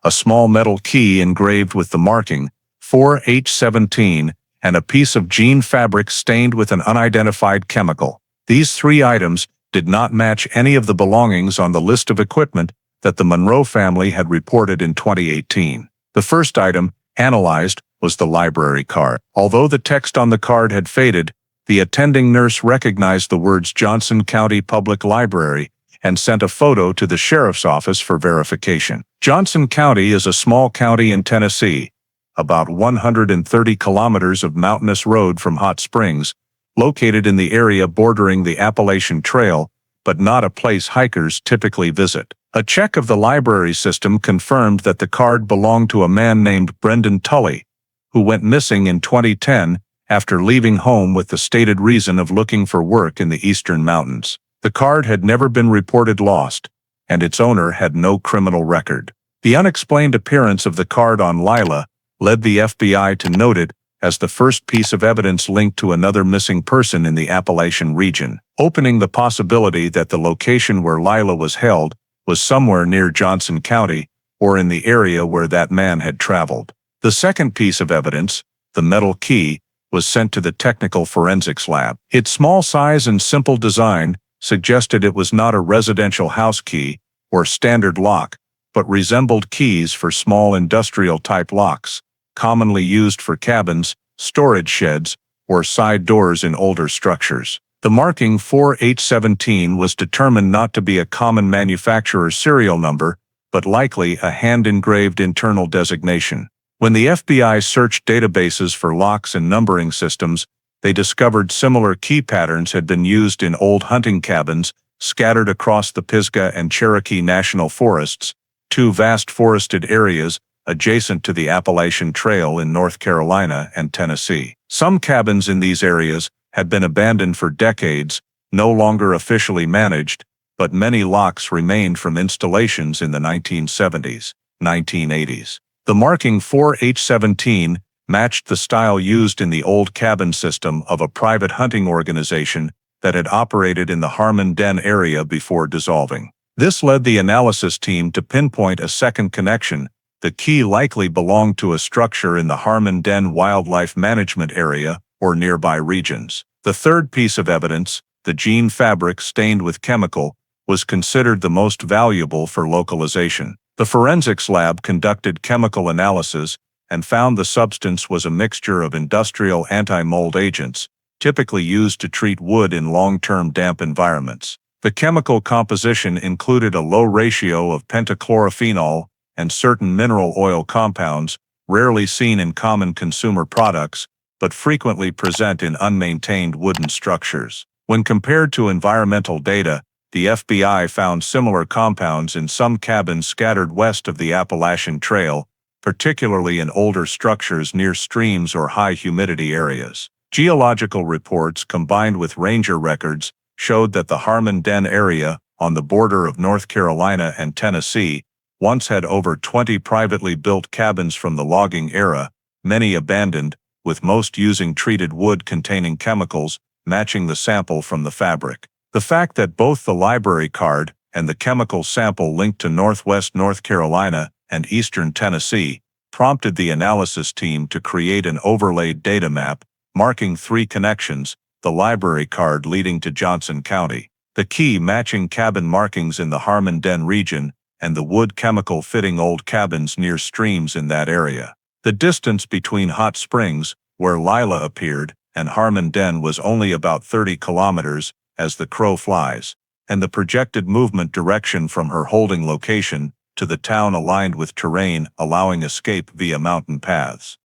a small metal key engraved with the marking 4H17, and a piece of jean fabric stained with an unidentified chemical. These 3 items did not match any of the belongings on the list of equipment that the Monroe family had reported in 2018. The first item, analyzed, was the library card. Although the text on the card had faded, the attending nurse recognized the words Johnson County Public Library and sent a photo to the sheriff's office for verification. Johnson County is a small county in Tennessee, about 130 kilometers of mountainous road from Hot Springs, located in the area bordering the Appalachian Trail, but not a place hikers typically visit. A check of the library system confirmed that the card belonged to a man named Brendan Tully, who went missing in 2010 after leaving home with the stated reason of looking for work in the eastern mountains. The card had never been reported lost, and its owner had no criminal record. The unexplained appearance of the card on Lila led the FBI to note it as the first piece of evidence linked to another missing person in the Appalachian region, opening the possibility that the location where Lila was held was somewhere near Johnson County or in the area where that man had traveled. The second piece of evidence, the metal key, was sent to the technical forensics lab. Its small size and simple design suggested it was not a residential house key or standard lock, but resembled keys for small industrial-type locks, commonly used for cabins, storage sheds, or side doors in older structures. The marking 4H17 was determined not to be a common manufacturer's serial number, but likely a hand-engraved internal designation. When the FBI searched databases for locks and numbering systems, they discovered similar key patterns had been used in old hunting cabins scattered across the Pisgah and Cherokee National Forests, 2 vast forested areas adjacent to the Appalachian Trail in North Carolina and Tennessee. Some cabins in these areas had been abandoned for decades, no longer officially managed, but many locks remained from installations in the 1970s, 1980s. The marking 4H17 matched the style used in the old cabin system of a private hunting organization that had operated in the Harmon Den area before dissolving. This led the analysis team to pinpoint a second connection. The key likely belonged to a structure in the Harmon Den Wildlife Management Area or nearby regions. The third piece of evidence, the jean fabric stained with chemical, was considered the most valuable for localization. The forensics lab conducted chemical analysis and found the substance was a mixture of industrial anti-mold agents, typically used to treat wood in long-term damp environments. The chemical composition included a low ratio of pentachlorophenol and certain mineral oil compounds, rarely seen in common consumer products, but frequently present in unmaintained wooden structures. When compared to environmental data, the FBI found similar compounds in some cabins scattered west of the Appalachian Trail, particularly in older structures near streams or high humidity areas. Geological reports combined with ranger records showed that the Harmon Den area, on the border of North Carolina and Tennessee, once had over 20 privately built cabins from the logging era, many abandoned, with most using treated wood containing chemicals matching the sample from the fabric. The fact that both the library card and the chemical sample linked to Northwest North Carolina and Eastern Tennessee prompted the analysis team to create an overlaid data map marking 3 connections, the library card leading to Johnson County, the key matching cabin markings in the Harmon Den region, and the wood chemical fitting old cabins near streams in that area. The distance between Hot Springs, where Lila appeared, and Harmon Den was only about 30 kilometers, as the crow flies, and the projected movement direction from her holding location to the town aligned with terrain allowing escape via mountain paths.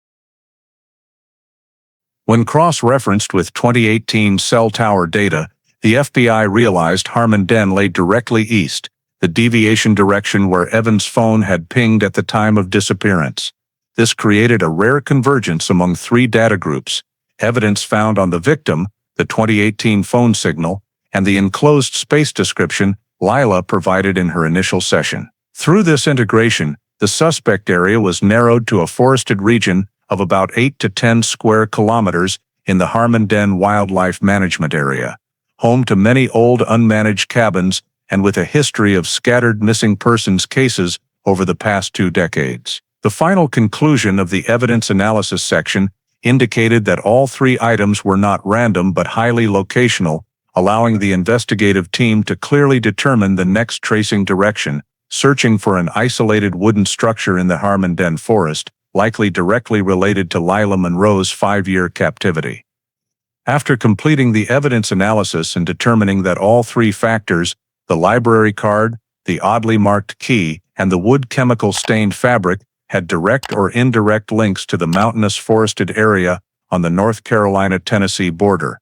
When cross-referenced with 2018 cell tower data, the FBI realized Harmon Den lay directly east, the deviation direction where Evan's phone had pinged at the time of disappearance. This created a rare convergence among 3 data groups: evidence found on the victim, the 2018 phone signal, and the enclosed space description Lila provided in her initial session. Through this integration, the suspect area was narrowed to a forested region of about 8 to 10 square kilometers in the Harmon Den Wildlife Management Area, home to many old unmanaged cabins and with a history of scattered missing persons cases over the past 2 decades. The final conclusion of the evidence analysis section indicated that all 3 items were not random but highly locational, allowing the investigative team to clearly determine the next tracing direction, searching for an isolated wooden structure in the Harmon Den forest, likely directly related to Lila Monroe's 5-year captivity. After completing the evidence analysis and determining that all 3 factors, the library card, the oddly marked key, and the wood chemical stained fabric, had direct or indirect links to the mountainous forested area on the North Carolina-Tennessee border,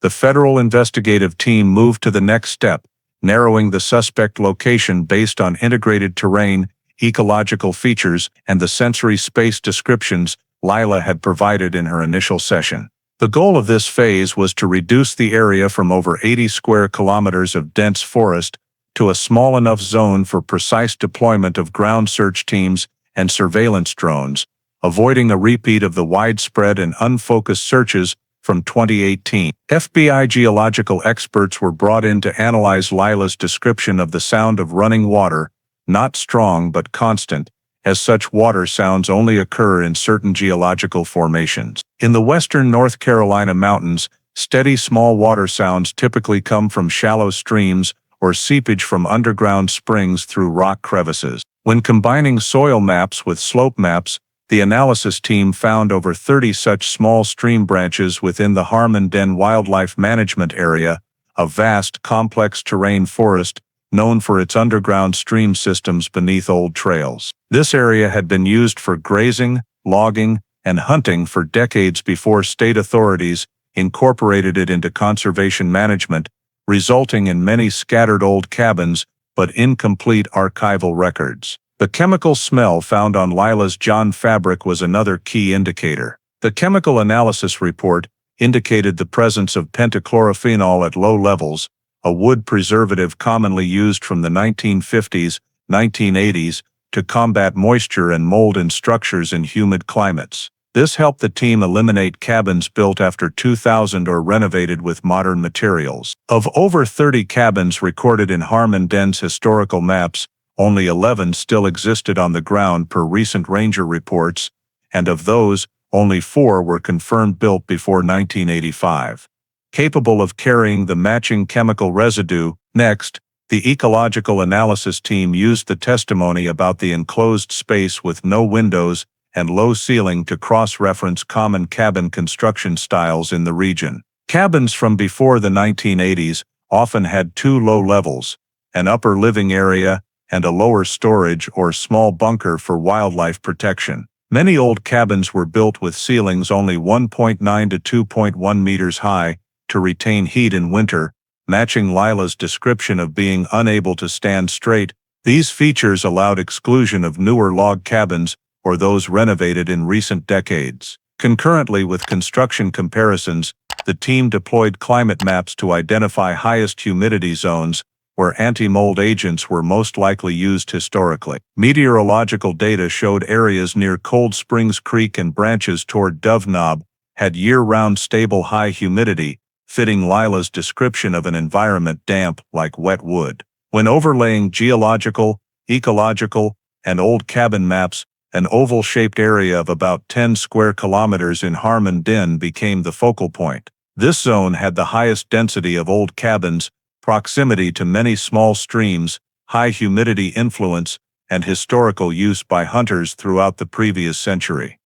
the federal investigative team moved to the next step, narrowing the suspect location based on integrated terrain, ecological features, and the sensory space descriptions Lila had provided in her initial session. The goal of this phase was to reduce the area from over 80 square kilometers of dense forest to a small enough zone for precise deployment of ground search teams and surveillance drones, avoiding a repeat of the widespread and unfocused searches from 2018. FBI geological experts were brought in to analyze Lila's description of the sound of running water, not strong but constant, as such water sounds only occur in certain geological formations. In the western North Carolina mountains, steady small water sounds typically come from shallow streams or seepage from underground springs through rock crevices. When combining soil maps with slope maps, the analysis team found over 30 such small stream branches within the Harmon Den Wildlife Management Area, a vast, complex terrain forest known for its underground stream systems beneath old trails. This area had been used for grazing, logging, and hunting for decades before state authorities incorporated it into conservation management, resulting in many scattered old cabins but incomplete archival records. The chemical smell found on Lila's John fabric was another key indicator. The chemical analysis report indicated the presence of pentachlorophenol at low levels, a wood preservative commonly used from the 1950s, 1980s to combat moisture and mold in structures in humid climates. This helped the team eliminate cabins built after 2000 or renovated with modern materials. Of over 30 cabins recorded in Harmon Den's historical maps, only 11 still existed on the ground per recent ranger reports, and of those, only 4 were confirmed built before 1985. Capable of carrying the matching chemical residue. Next, The ecological analysis team used the testimony about the enclosed space with no windows and low ceiling to cross-reference common cabin construction styles in the region. Cabins from before the 1980s often had two low levels, an upper living area and a lower storage or small bunker for wildlife protection. Many old cabins were built with ceilings only 1.9 to 2.1 meters high to retain heat in winter, matching Lila's description of being unable to stand straight. These features allowed exclusion of newer log cabins or those renovated in recent decades. Concurrently with construction comparisons, the team deployed climate maps to identify highest humidity zones where anti-mold agents were most likely used historically. Meteorological data showed areas near Cold Springs Creek and branches toward Dove Knob had year-round stable high humidity, fitting Lila's description of an environment damp like wet wood. When overlaying geological, ecological, and old cabin maps, an oval-shaped area of about 10 square kilometers in Harmon Den became the focal point. This zone had the highest density of old cabins, proximity to many small streams, high humidity influence, and historical use by hunters throughout the previous century.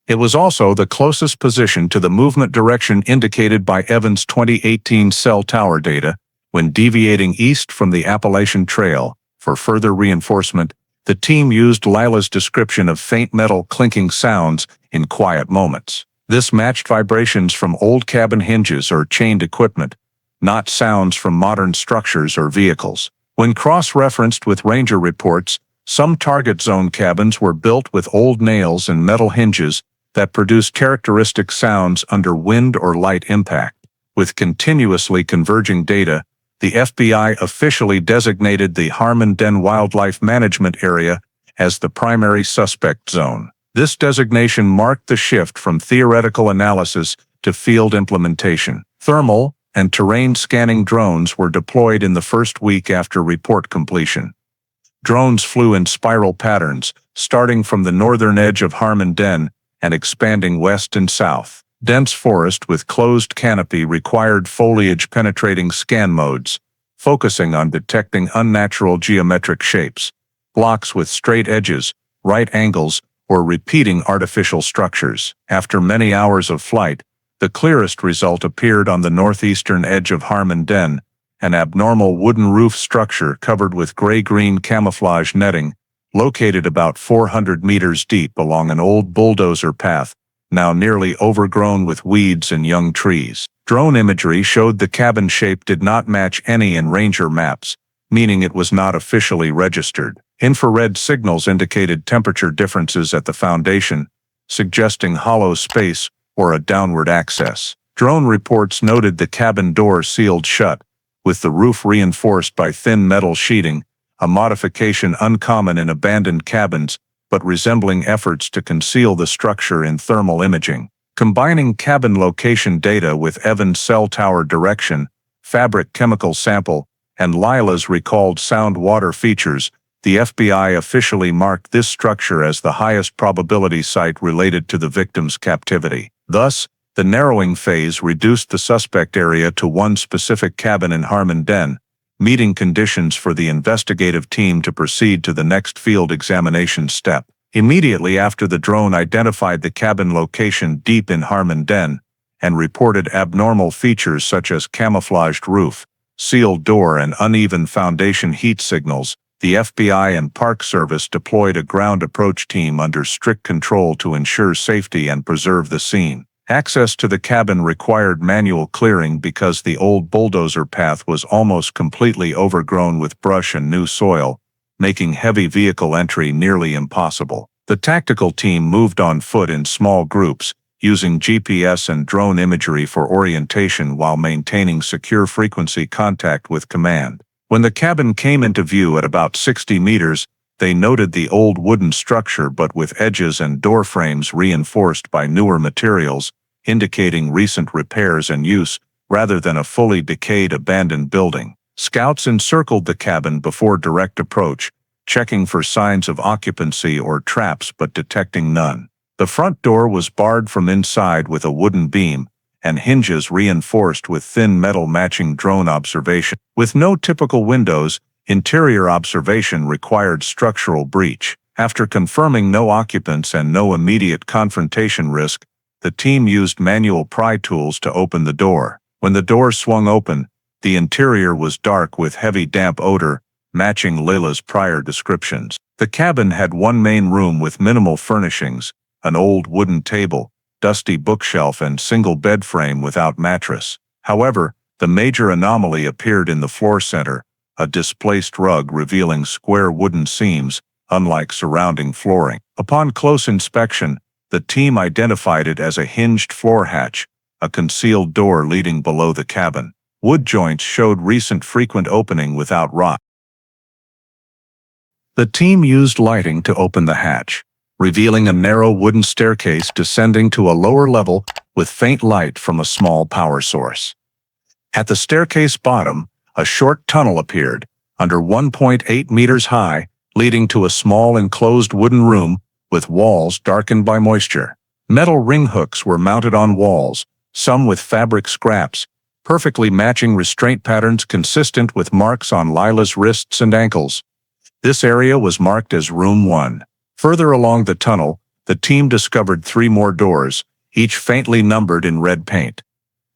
It was also the closest position to the movement direction indicated by Evans' 2018 cell tower data, when deviating east from the Appalachian Trail. For further reinforcement, the team used Lila's description of faint metal clinking sounds in quiet moments. This matched vibrations from old cabin hinges or chained equipment, not sounds from modern structures or vehicles. When cross-referenced with ranger reports, some target zone cabins were built with old nails and metal hinges that produced characteristic sounds under wind or light impact. With continuously converging data, the FBI officially designated the Harmon Den Wildlife Management Area as the primary suspect zone. This designation marked the shift from theoretical analysis to field implementation. Thermal and terrain scanning drones were deployed in the first week after report completion. Drones flew in spiral patterns, starting from the northern edge of Harmon Den and expanding west and south. Dense forest with closed canopy required foliage-penetrating scan modes, focusing on detecting unnatural geometric shapes, blocks with straight edges, right angles, or repeating artificial structures. After many hours of flight, the clearest result appeared on the northeastern edge of Harmon Den, an abnormal wooden roof structure covered with gray-green camouflage netting, located about 400 meters deep along an old bulldozer path, now nearly overgrown with weeds and young trees. Drone imagery showed the cabin shape did not match any in ranger maps, meaning it was not officially registered. Infrared signals indicated temperature differences at the foundation, suggesting hollow space or a downward access. Drone reports noted the cabin door sealed shut, with the roof reinforced by thin metal sheeting, a modification uncommon in abandoned cabins, but resembling efforts to conceal the structure in thermal imaging. Combining cabin location data with Evans' cell tower direction, fabric chemical sample, and Lila's recalled sound-water features, the FBI officially marked this structure as the highest probability site related to the victim's captivity. Thus, the narrowing phase reduced the suspect area to one specific cabin in Harmon Den, meeting conditions for the investigative team to proceed to the next field examination step. Immediately after the drone identified the cabin location deep in Harmon Den and reported abnormal features such as camouflaged roof, sealed door, and uneven foundation heat signals, the FBI and Park Service deployed a ground approach team under strict control to ensure safety and preserve the scene. Access to the cabin required manual clearing because the old bulldozer path was almost completely overgrown with brush and new soil, making heavy vehicle entry nearly impossible. The tactical team moved on foot in small groups, using GPS and drone imagery for orientation while maintaining secure frequency contact with command. When the cabin came into view at about 60 meters, they noted the old wooden structure but with edges and door frames reinforced by newer materials, indicating recent repairs and use, rather than a fully decayed abandoned building. Scouts encircled the cabin before direct approach, checking for signs of occupancy or traps but detecting none. The front door was barred from inside with a wooden beam, and hinges reinforced with thin metal matching drone observation. With no typical windows, interior observation required structural breach. After confirming no occupants and no immediate confrontation risk, the team used manual pry tools to open the door. When the door swung open, the interior was dark with heavy damp odor, matching Lila's prior descriptions. The cabin had one main room with minimal furnishings, an old wooden table, dusty bookshelf and single bed frame without mattress. However, the major anomaly appeared in the floor center, a displaced rug revealing square wooden seams, unlike surrounding flooring. Upon close inspection, the team identified it as a hinged floor hatch, a concealed door leading below the cabin. Wood joints showed recent frequent opening without rot. The team used lighting to open the hatch, revealing a narrow wooden staircase descending to a lower level with faint light from a small power source. At the staircase bottom, a short tunnel appeared, under 1.8 meters high, leading to a small enclosed wooden room with walls darkened by moisture. Metal ring hooks were mounted on walls, some with fabric scraps, perfectly matching restraint patterns consistent with marks on Lila's wrists and ankles. This area was marked as Room 1. Further along the tunnel, the team discovered 3 more doors, each faintly numbered in red paint.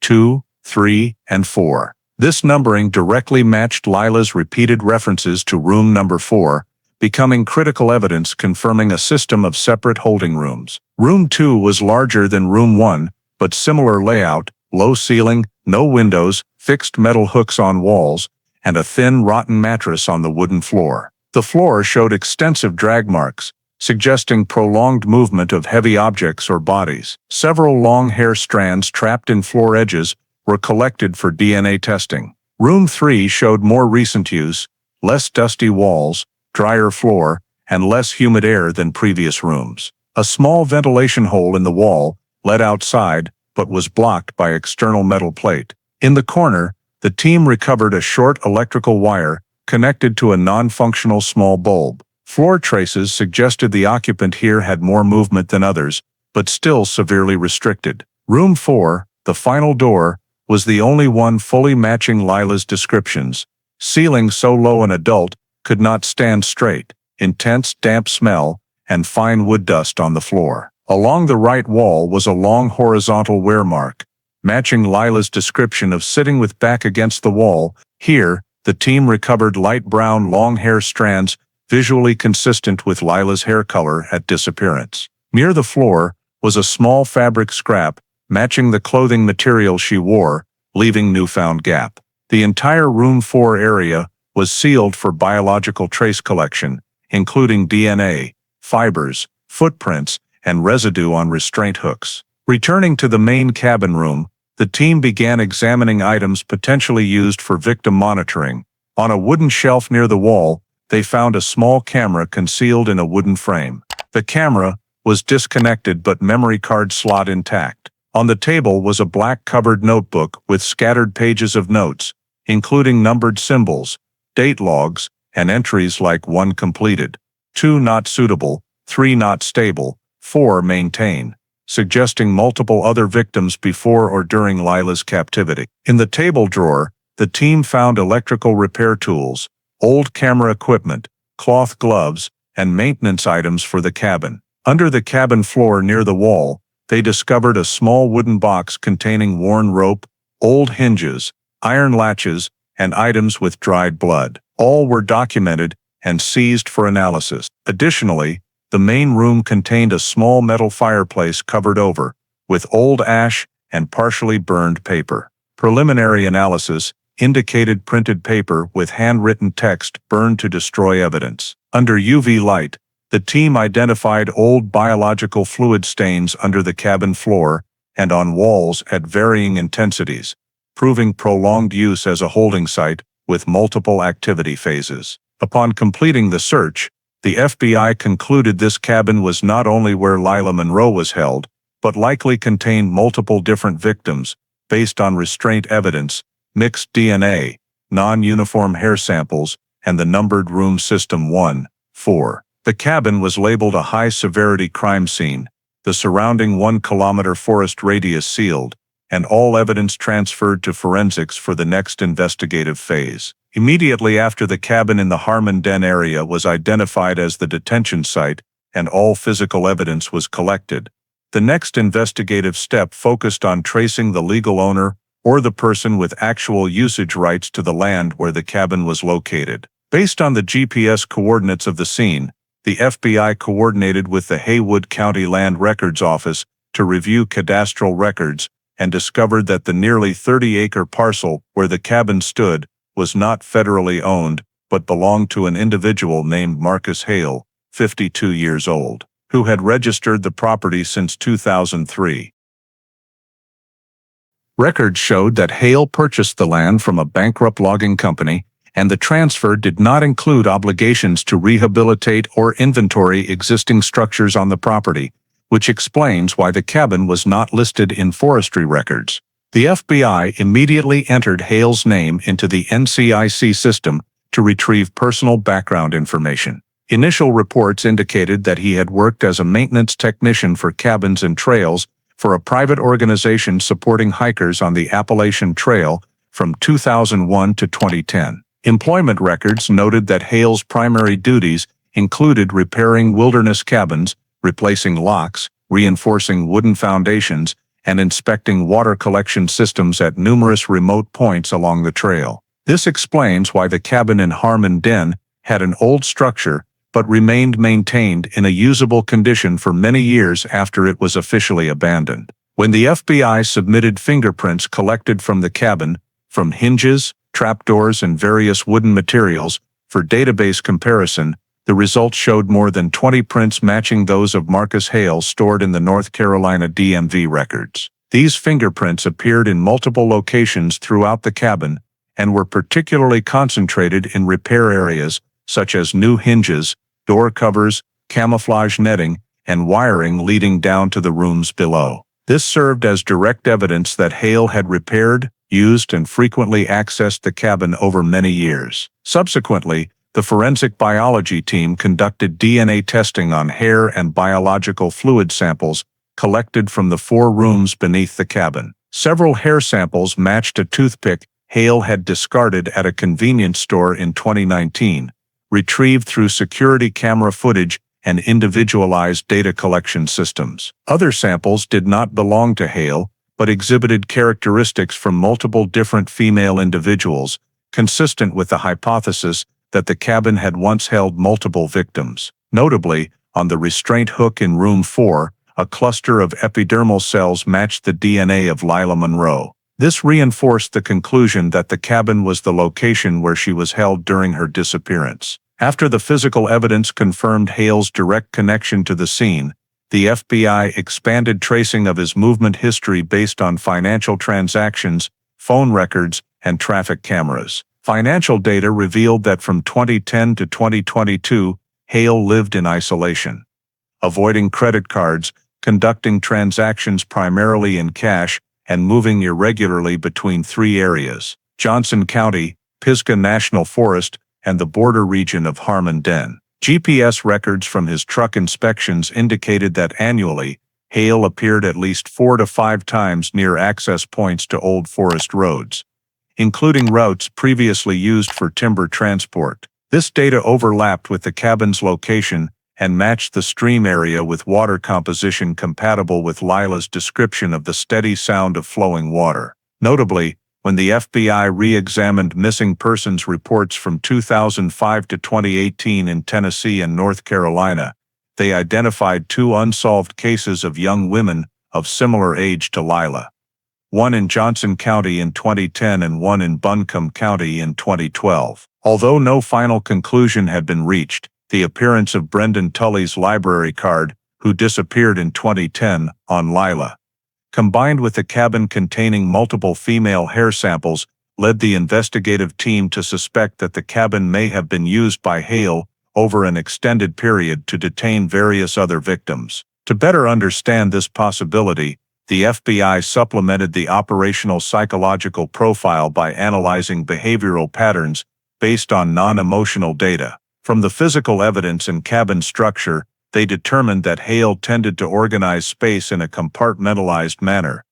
2, 3, and 4. This numbering directly matched Lila's repeated references to room number 4, becoming critical evidence confirming a system of separate holding rooms. Room 2 was larger than Room 1, but similar layout, low ceiling, no windows, fixed metal hooks on walls, and a thin, rotten mattress on the wooden floor. The floor showed extensive drag marks, suggesting prolonged movement of heavy objects or bodies. Several long hair strands trapped in floor edges were collected for DNA testing. Room 3 showed more recent use, less dusty walls, drier floor, and less humid air than previous rooms. A small ventilation hole in the wall led outside, but was blocked by external metal plate. In the corner, the team recovered a short electrical wire connected to a non-functional small bulb. Floor traces suggested the occupant here had more movement than others, but still severely restricted. Room 4, the final door, was the only one fully matching Lila's descriptions. Ceiling so low an adult could not stand straight, intense damp smell, and fine wood dust on the floor. Along the right wall was a long horizontal wear mark, matching Lila's description of sitting with back against the wall. Here, the team recovered light brown long hair strands, visually consistent with Lila's hair color at disappearance. Near the floor was a small fabric scrap, matching the clothing material she wore, leaving newfound gap. The entire Room 4 area was sealed for biological trace collection, including DNA, fibers, footprints, and residue on restraint hooks. Returning to the main cabin room, the team began examining items potentially used for victim monitoring. On a wooden shelf near the wall, they found a small camera concealed in a wooden frame. The camera was disconnected but memory card slot intact. On the table was a black covered notebook with scattered pages of notes, including numbered symbols, date logs, and entries like 1 completed, 2 not suitable, 3 not stable, 4 maintain, suggesting multiple other victims before or during Lila's captivity. In the table drawer, the team found electrical repair tools, old camera equipment, cloth gloves, and maintenance items for the cabin. Under the cabin floor near the wall, they discovered a small wooden box containing worn rope, old hinges, iron latches, and items with dried blood. All were documented and seized for analysis. Additionally, the main room contained a small metal fireplace covered over, with old ash and partially burned paper. Preliminary analysis indicated printed paper with handwritten text burned to destroy evidence. Under UV light, the team identified old biological fluid stains under the cabin floor and on walls at varying intensities, proving prolonged use as a holding site with multiple activity phases. Upon completing the search, the FBI concluded this cabin was not only where Lila Monroe was held, but likely contained multiple different victims, based on restraint evidence, mixed DNA, non-uniform hair samples, and the numbered room system 1, 4. The cabin was labeled a high-severity crime scene, the surrounding 1-kilometer forest radius sealed, and all evidence transferred to forensics for the next investigative phase. Immediately after, the cabin in the Harmon Den area was identified as the detention site, and all physical evidence was collected. The next investigative step focused on tracing the legal owner or the person with actual usage rights to the land where the cabin was located. Based on the GPS coordinates of the scene, the FBI coordinated with the Haywood County Land Records Office to review cadastral records and discovered that the nearly 30-acre parcel where the cabin stood was not federally owned but belonged to an individual named Marcus Hale, 52 years old, who had registered the property since 2003. Records showed that Hale purchased the land from a bankrupt logging company, and the transfer did not include obligations to rehabilitate or inventory existing structures on the property, which explains why the cabin was not listed in forestry records. The FBI immediately entered Hale's name into the NCIC system to retrieve personal background information. Initial reports indicated that he had worked as a maintenance technician for cabins and trails for a private organization supporting hikers on the Appalachian Trail from 2001 to 2010. Employment records noted that Hale's primary duties included repairing wilderness cabins, replacing locks, reinforcing wooden foundations, and inspecting water collection systems at numerous remote points along the trail. This explains why the cabin in Harmon Den had an old structure but remained maintained in a usable condition for many years after it was officially abandoned. When the FBI submitted fingerprints collected from the cabin, from hinges, trapdoors, and various wooden materials, for database comparison, the results showed more than 20 prints matching those of Marcus Hale stored in the North Carolina DMV records. These fingerprints appeared in multiple locations throughout the cabin and were particularly concentrated in repair areas such as new hinges, door covers, camouflage netting, and wiring leading down to the rooms below. This served as direct evidence that Hale had repaired, used, and frequently accessed the cabin over many years. Subsequently, the forensic biology team conducted DNA testing on hair and biological fluid samples collected from the 4 rooms beneath the cabin. Several hair samples matched a toothpick Hale had discarded at a convenience store in 2019, retrieved through security camera footage and individualized data collection systems. Other samples did not belong to Hale, but exhibited characteristics from multiple different female individuals, consistent with the hypothesis that the cabin had once held multiple victims. Notably, on the restraint hook in room 4, a cluster of epidermal cells matched the DNA of Lila Monroe. This reinforced the conclusion that the cabin was the location where she was held during her disappearance. After the physical evidence confirmed Hale's direct connection to the scene, the FBI expanded tracing of his movement history based on financial transactions, phone records, and traffic cameras. Financial data revealed that from 2010 to 2022, Hale lived in isolation, avoiding credit cards, conducting transactions primarily in cash, and moving irregularly between 3 areas: Johnson County, Pisgah National Forest, and the border region of Harmon Den. GPS records from his truck inspections indicated that annually, Hale appeared at least 4 to 5 times near access points to old forest roads, including routes previously used for timber transport. This data overlapped with the cabin's location and matched the stream area with water composition compatible with Lila's description of the steady sound of flowing water. Notably, when the FBI re-examined missing persons reports from 2005 to 2018 in Tennessee and North Carolina, they identified 2 unsolved cases of young women of similar age to Lila. One in Johnson County in 2010 and one in Buncombe County in 2012. Although no final conclusion had been reached, the appearance of Brendan Tully's library card, who disappeared in 2010, on Lila, combined with the cabin containing multiple female hair samples, led the investigative team to suspect that the cabin may have been used by Hale over an extended period to detain various other victims. To better understand this possibility, the FBI supplemented the operational psychological profile by analyzing behavioral patterns based on non-emotional data. From the physical evidence and cabin structure, they determined that Hale tended to organize space in a compartmentalized manner,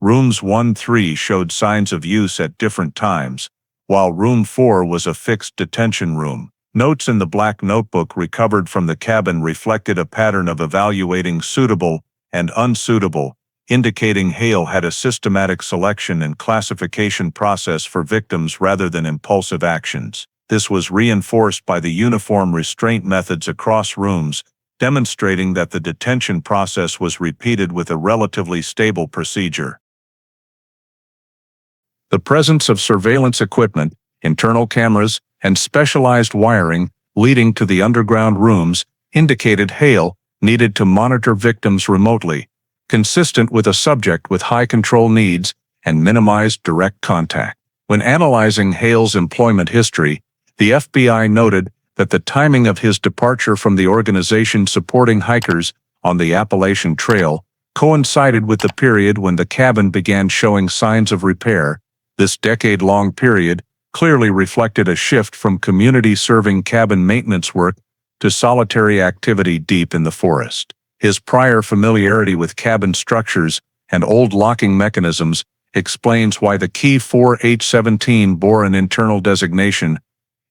Rooms 1-3 showed signs of use at different times, while Room 4 was a fixed detention room. Notes in the black notebook recovered from the cabin reflected a pattern of evaluating suitable and unsuitable, indicating Hale had a systematic selection and classification process for victims rather than impulsive actions. This was reinforced by the uniform restraint methods across rooms, demonstrating that the detention process was repeated with a relatively stable procedure. The presence of surveillance equipment, internal cameras, and specialized wiring leading to the underground rooms indicated Hale needed to monitor victims remotely, consistent with a subject with high control needs and minimized direct contact. When analyzing Hale's employment history, the FBI noted that the timing of his departure from the organization supporting hikers on the Appalachian Trail coincided with the period when the cabin began showing signs of repair. This decade-long period clearly reflected a shift from community-serving cabin maintenance work to solitary activity deep in the forest. His prior familiarity with cabin structures and old locking mechanisms explains why the key 4H17 bore an internal designation.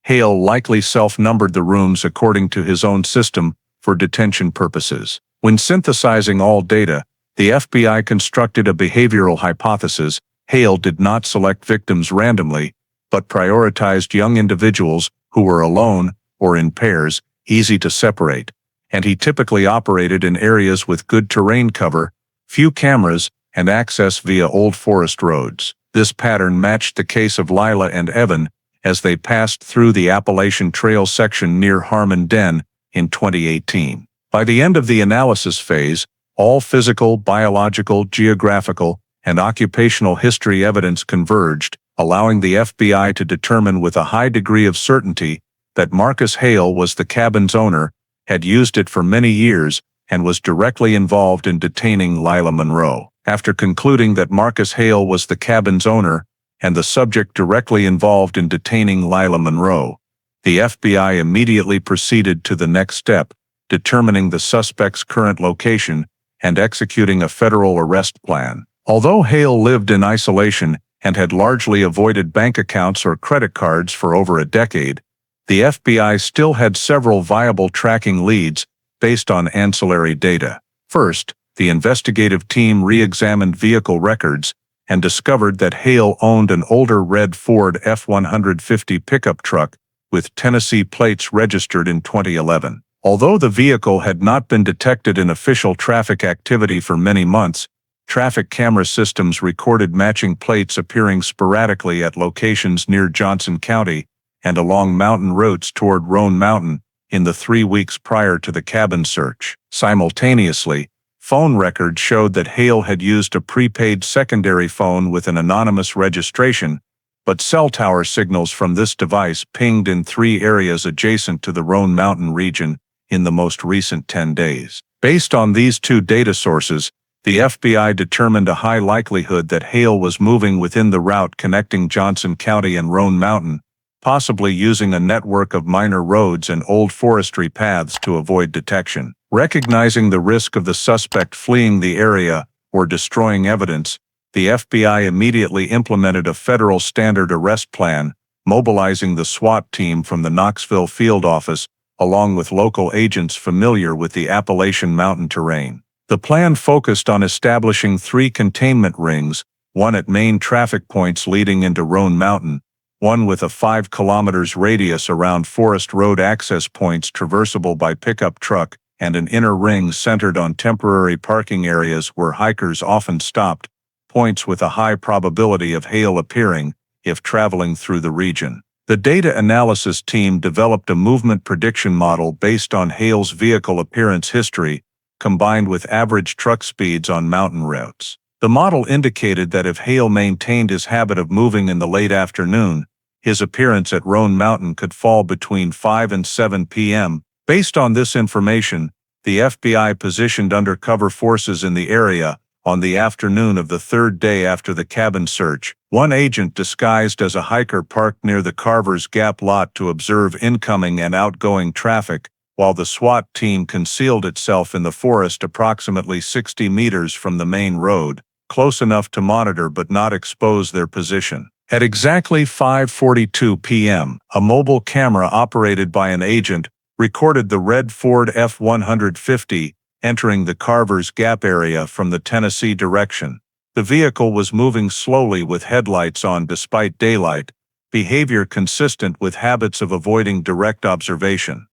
Hale likely self-numbered the rooms according to his own system for detention purposes. When synthesizing all data, the FBI constructed a behavioral hypothesis. Hale did not select victims randomly, but prioritized young individuals who were alone or in pairs, easy to separate, and he typically operated in areas with good terrain cover, few cameras, and access via old forest roads. This pattern matched the case of Lila and Evan as they passed through the Appalachian Trail section near Harmon Den in 2018. By the end of the analysis phase, all physical, biological, geographical, and occupational history evidence converged, allowing the FBI to determine with a high degree of certainty that Marcus Hale was the cabin's owner, had used it for many years, and was directly involved in detaining Lila Monroe. After concluding that Marcus Hale was the cabin's owner and the subject directly involved in detaining Lila Monroe, the FBI immediately proceeded to the next step, determining the suspect's current location and executing a federal arrest plan. Although Hale lived in isolation and had largely avoided bank accounts or credit cards for over a decade, the FBI still had several viable tracking leads based on ancillary data. First, the investigative team re-examined vehicle records and discovered that Hale owned an older red Ford F-150 pickup truck with Tennessee plates registered in 2011. Although the vehicle had not been detected in official traffic activity for many months, traffic camera systems recorded matching plates appearing sporadically at locations near Johnson County and along mountain routes toward Roan Mountain in the 3 weeks prior to the cabin search. Simultaneously, phone records showed that Hale had used a prepaid secondary phone with an anonymous registration, but cell tower signals from this device pinged in 3 areas adjacent to the Roan Mountain region in the most recent 10 days. Based on these 2 data sources, the FBI determined a high likelihood that Hale was moving within the route connecting Johnson County and Roan Mountain, possibly using a network of minor roads and old forestry paths to avoid detection. Recognizing the risk of the suspect fleeing the area or destroying evidence, the FBI immediately implemented a federal standard arrest plan, mobilizing the SWAT team from the Knoxville field office, along with local agents familiar with the Appalachian mountain terrain. The plan focused on establishing 3 containment rings, one at main traffic points leading into Roan Mountain, one with a 5 kilometers radius around forest road access points traversable by pickup truck, and an inner ring centered on temporary parking areas where hikers often stopped, points with a high probability of Hale appearing if traveling through the region. The data analysis team developed a movement prediction model based on Hale's vehicle appearance history, combined with average truck speeds on mountain routes. The model indicated that if Hale maintained his habit of moving in the late afternoon, his appearance at Roan Mountain could fall between 5 and 7 p.m. Based on this information, the FBI positioned undercover forces in the area on the afternoon of the 3rd day after the cabin search. One agent disguised as a hiker parked near the Carver's Gap lot to observe incoming and outgoing traffic, while the SWAT team concealed itself in the forest approximately 60 meters from the main road. close enough to monitor but not expose their position. At exactly 5:42 p.m., a mobile camera operated by an agent recorded the red Ford F-150 entering the Carver's Gap area from the Tennessee direction. The vehicle was moving slowly with headlights on despite daylight, behavior consistent with habits of avoiding direct observation.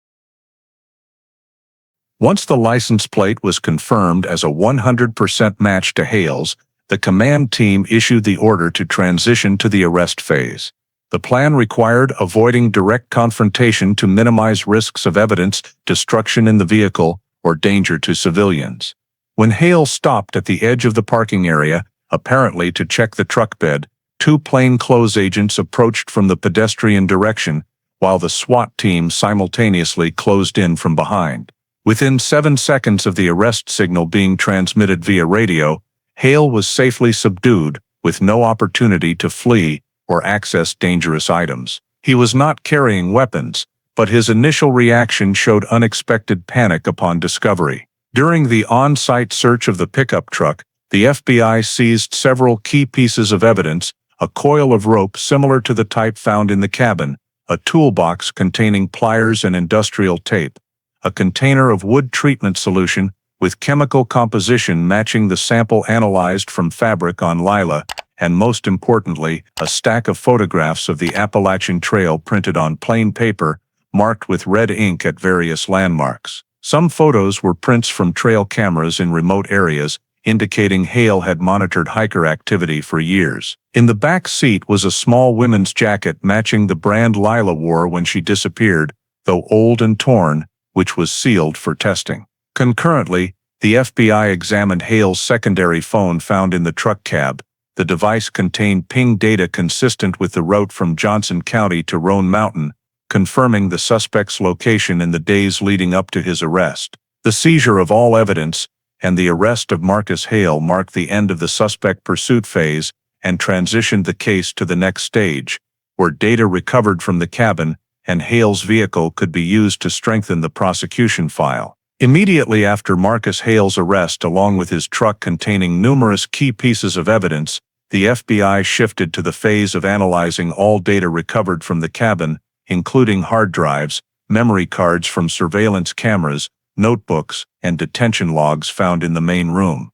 Once the license plate was confirmed as a 100% match to Hale's, the command team issued the order to transition to the arrest phase. The plan required avoiding direct confrontation to minimize risks of evidence destruction in the vehicle or danger to civilians. When Hale stopped at the edge of the parking area, apparently to check the truck bed, two plainclothes agents approached from the pedestrian direction, while the SWAT team simultaneously closed in from behind. Within 7 seconds of the arrest signal being transmitted via radio, Hale was safely subdued, with no opportunity to flee or access dangerous items. He was not carrying weapons, but his initial reaction showed unexpected panic upon discovery. During the on-site search of the pickup truck, the FBI seized several key pieces of evidence: a coil of rope similar to the type found in the cabin, a toolbox containing pliers and industrial tape, a container of wood treatment solution with chemical composition matching the sample analyzed from fabric on Lila, and most importantly, a stack of photographs of the Appalachian Trail printed on plain paper, marked with red ink at various landmarks. Some photos were prints from trail cameras in remote areas, indicating Hale had monitored hiker activity for years. In the back seat was a small women's jacket matching the brand Lila wore when she disappeared, though old and torn, which was sealed for testing. Concurrently, the FBI examined Hale's secondary phone found in the truck cab. The device contained ping data consistent with the route from Johnson County to Roan Mountain, confirming the suspect's location in the days leading up to his arrest. The seizure of all evidence and the arrest of Marcus Hale marked the end of the suspect pursuit phase and transitioned the case to the next stage, where data recovered from the cabin and Hale's vehicle could be used to strengthen the prosecution file. Immediately after Marcus Hale's arrest, along with his truck containing numerous key pieces of evidence, the FBI shifted to the phase of analyzing all data recovered from the cabin, including hard drives, memory cards from surveillance cameras, notebooks, and detention logs found in the main room.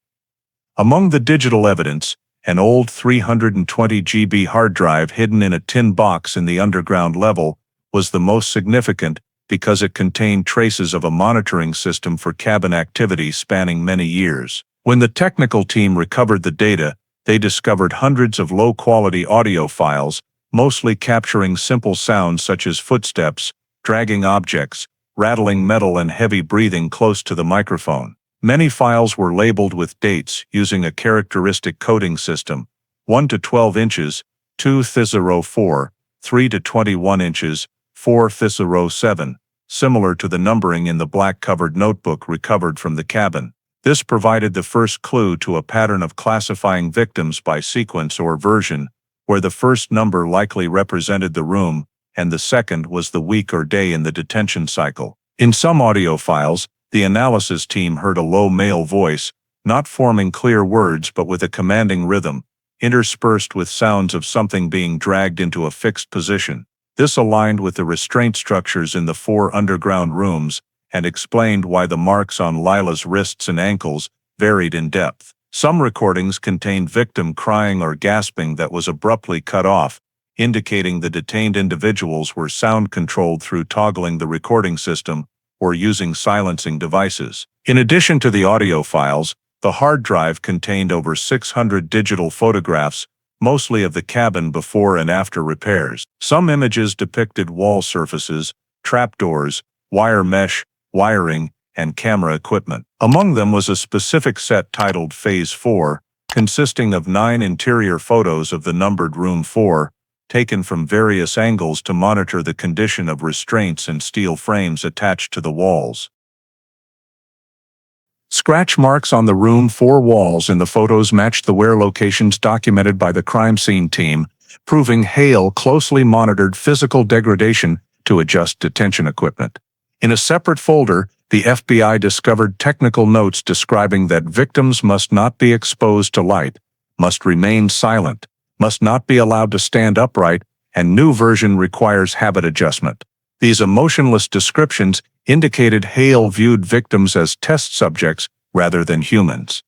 Among the digital evidence, an old 320 GB hard drive hidden in a tin box in the underground level was the most significant because it contained traces of a monitoring system for cabin activity spanning many years. When the technical team recovered the data, they discovered hundreds of low-quality audio files, mostly capturing simple sounds such as footsteps, dragging objects, rattling metal, and heavy breathing close to the microphone. Many files were labeled with dates using a characteristic coding system: 1 to 12 inches, 2-4, 3 to 21 inches, 4-7, similar to the numbering in the black-covered notebook recovered from the cabin. This provided the first clue to a pattern of classifying victims by sequence or version, where the first number likely represented the room, and the second was the week or day in the detention cycle. In some audio files, the analysis team heard a low male voice, not forming clear words but with a commanding rhythm, interspersed with sounds of something being dragged into a fixed position. This aligned with the restraint structures in the 4 underground rooms and explained why the marks on Lila's wrists and ankles varied in depth. Some recordings contained victim crying or gasping that was abruptly cut off, indicating the detained individuals were sound-controlled through toggling the recording system or using silencing devices. In addition to the audio files, the hard drive contained over 600 digital photographs, mostly of the cabin before and after repairs. Some images depicted wall surfaces, trapdoors, wire mesh, wiring, and camera equipment. Among them was a specific set titled Phase 4, consisting of 9 interior photos of the numbered Room 4, taken from various angles to monitor the condition of restraints and steel frames attached to the walls. Scratch marks on the Room 4 walls in the photos matched the wear locations documented by the crime scene team, proving Hale closely monitored physical degradation to adjust detention equipment. In a separate folder, the FBI discovered technical notes describing that victims must not be exposed to light, must remain silent, must not be allowed to stand upright, and new version requires habit adjustment. These emotionless descriptions indicated Hale viewed victims as test subjects rather than humans,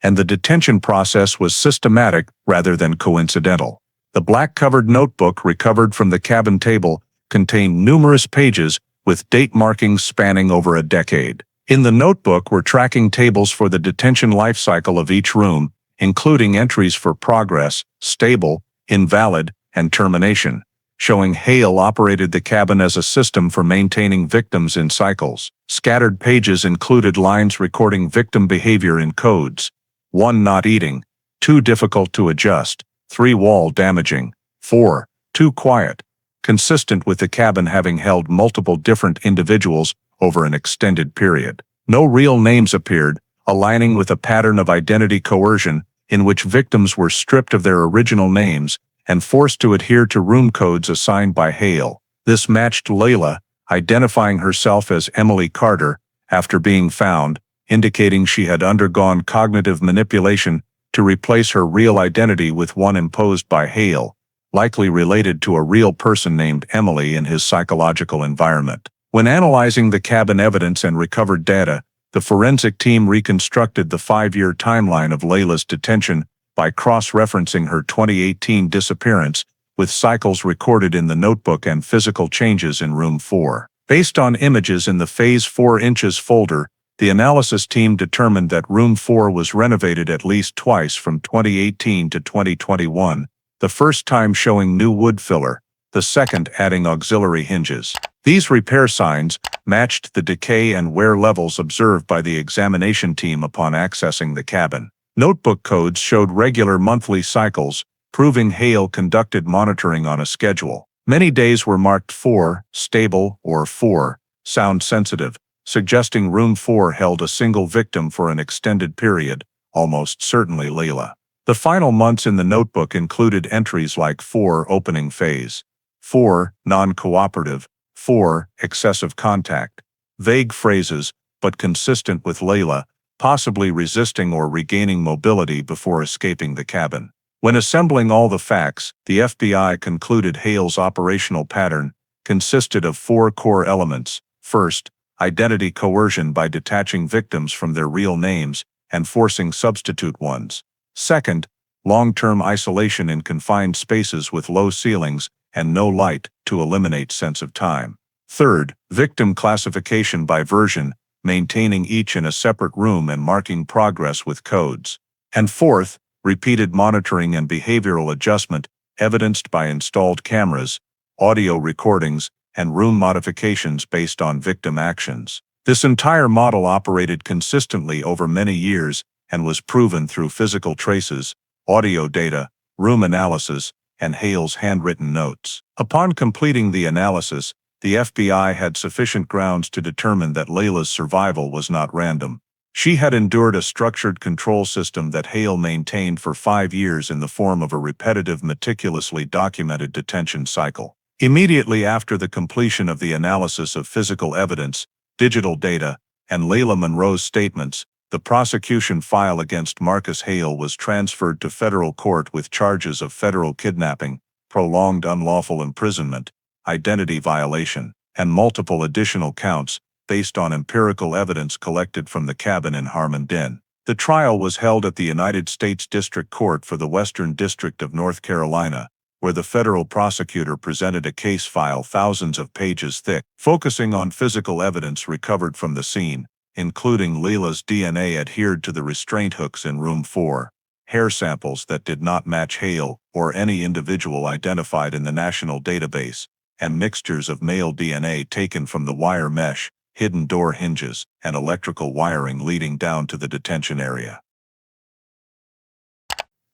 and the detention process was systematic rather than coincidental. The black-covered notebook recovered from the cabin table contained numerous pages with date markings spanning over a decade. In the notebook were tracking tables for the detention life cycle of each room, including entries for progress, stable, invalid, and termination, showing Hale operated the cabin as a system for maintaining victims in cycles. Scattered pages included lines recording victim behavior in codes: 1. Not eating, 2. Difficult to adjust, 3. Wall damaging, 4. Too quiet, consistent with the cabin having held multiple different individuals over an extended period. No real names appeared, aligning with a pattern of identity coercion in which victims were stripped of their original names and forced to adhere to room codes assigned by Hale. This matched Lila, identifying herself as Emily Carter after being found, indicating she had undergone cognitive manipulation to replace her real identity with one imposed by Hale, likely related to a real person named Emily in his psychological environment. When analyzing the cabin evidence and recovered data, the forensic team reconstructed the 5-year timeline of Lila's detention by cross-referencing her 2018 disappearance with cycles recorded in the notebook and physical changes in Room 4. Based on images in the Phase 4 inches folder, the analysis team determined that Room 4 was renovated at least twice from 2018 to 2021, the first time showing new wood filler, the second adding auxiliary hinges. These repair signs matched the decay and wear levels observed by the examination team upon accessing the cabin. Notebook codes showed regular monthly cycles, proving Hale conducted monitoring on a schedule. Many days were marked 4, stable, or 4, sound sensitive, suggesting Room 4 held a single victim for an extended period, almost certainly Lila. The final months in the notebook included entries like 4, opening phase, 4, non-cooperative, 4, excessive contact, vague phrases, but consistent with Lila, possibly resisting or regaining mobility before escaping the cabin. When assembling all the facts, the FBI concluded Hale's operational pattern consisted of 4 core elements. First, identity coercion by detaching victims from their real names and forcing substitute ones. Second, long-term isolation in confined spaces with low ceilings and no light to eliminate sense of time. Third, victim classification by version, maintaining each in a separate room and marking progress with codes. And fourth, repeated monitoring and behavioral adjustment, evidenced by installed cameras, audio recordings, and room modifications based on victim actions. This entire model operated consistently over many years and was proven through physical traces, audio data, room analysis, and Hale's handwritten notes. Upon completing the analysis, the FBI had sufficient grounds to determine that Lila's survival was not random. She had endured a structured control system that Hale maintained for 5 years in the form of a repetitive, meticulously documented detention cycle. Immediately after the completion of the analysis of physical evidence, digital data, and Lila Monroe's statements, the prosecution file against Marcus Hale was transferred to federal court with charges of federal kidnapping, prolonged unlawful imprisonment, identity violation, and multiple additional counts based on empirical evidence collected from the cabin in Harmon Den. The trial was held at the United States District Court for the Western District of North Carolina, where the federal prosecutor presented a case file thousands of pages thick, focusing on physical evidence recovered from the scene, including Lila's DNA adhered to the restraint hooks in Room 4, hair samples that did not match Hale or any individual identified in the national database, and mixtures of male DNA taken from the wire mesh, hidden door hinges, and electrical wiring leading down to the detention area.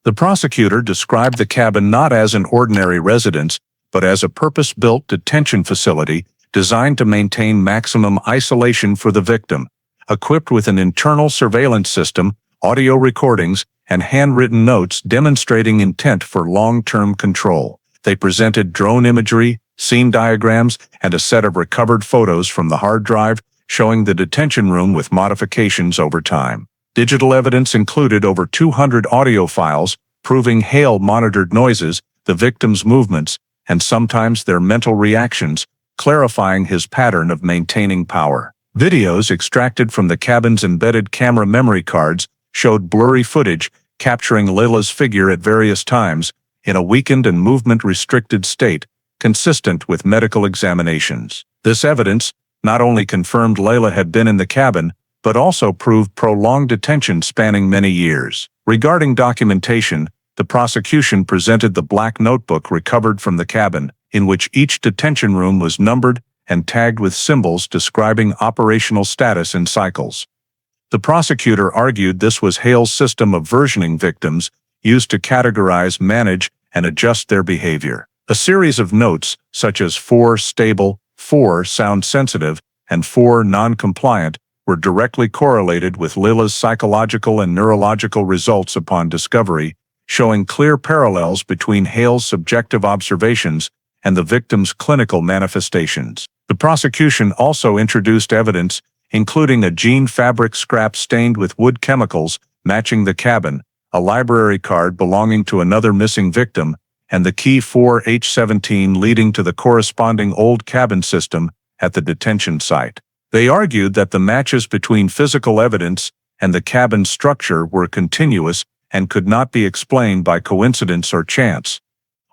The prosecutor described the cabin not as an ordinary residence, but as a purpose-built detention facility designed to maintain maximum isolation for the victim, equipped with an internal surveillance system, audio recordings, and handwritten notes demonstrating intent for long-term control. They presented drone imagery, scene diagrams, and a set of recovered photos from the hard drive showing the detention room with modifications over time. Digital evidence included over 200 audio files, proving Hale monitored noises, the victim's movements, and sometimes their mental reactions, clarifying his pattern of maintaining power. Videos extracted from the cabin's embedded camera memory cards showed blurry footage capturing Lila's figure at various times, in a weakened and movement-restricted state, consistent with medical examinations. This evidence not only confirmed Lila had been in the cabin, but also proved prolonged detention spanning many years. Regarding documentation, the prosecution presented the black notebook recovered from the cabin, in which each detention room was numbered and tagged with symbols describing operational status and cycles. The prosecutor argued this was Hale's system of versioning victims, used to categorize, manage, and adjust their behavior. A series of notes, such as 4 stable, 4 sound sensitive, and 4 non-compliant, were directly correlated with Lila's psychological and neurological results upon discovery, showing clear parallels between Hale's subjective observations and the victim's clinical manifestations. The prosecution also introduced evidence, including a jean fabric scrap stained with wood chemicals matching the cabin, a library card belonging to another missing victim, and the key 4H17 leading to the corresponding old cabin system at the detention site. They argued that the matches between physical evidence and the cabin's structure were continuous and could not be explained by coincidence or chance.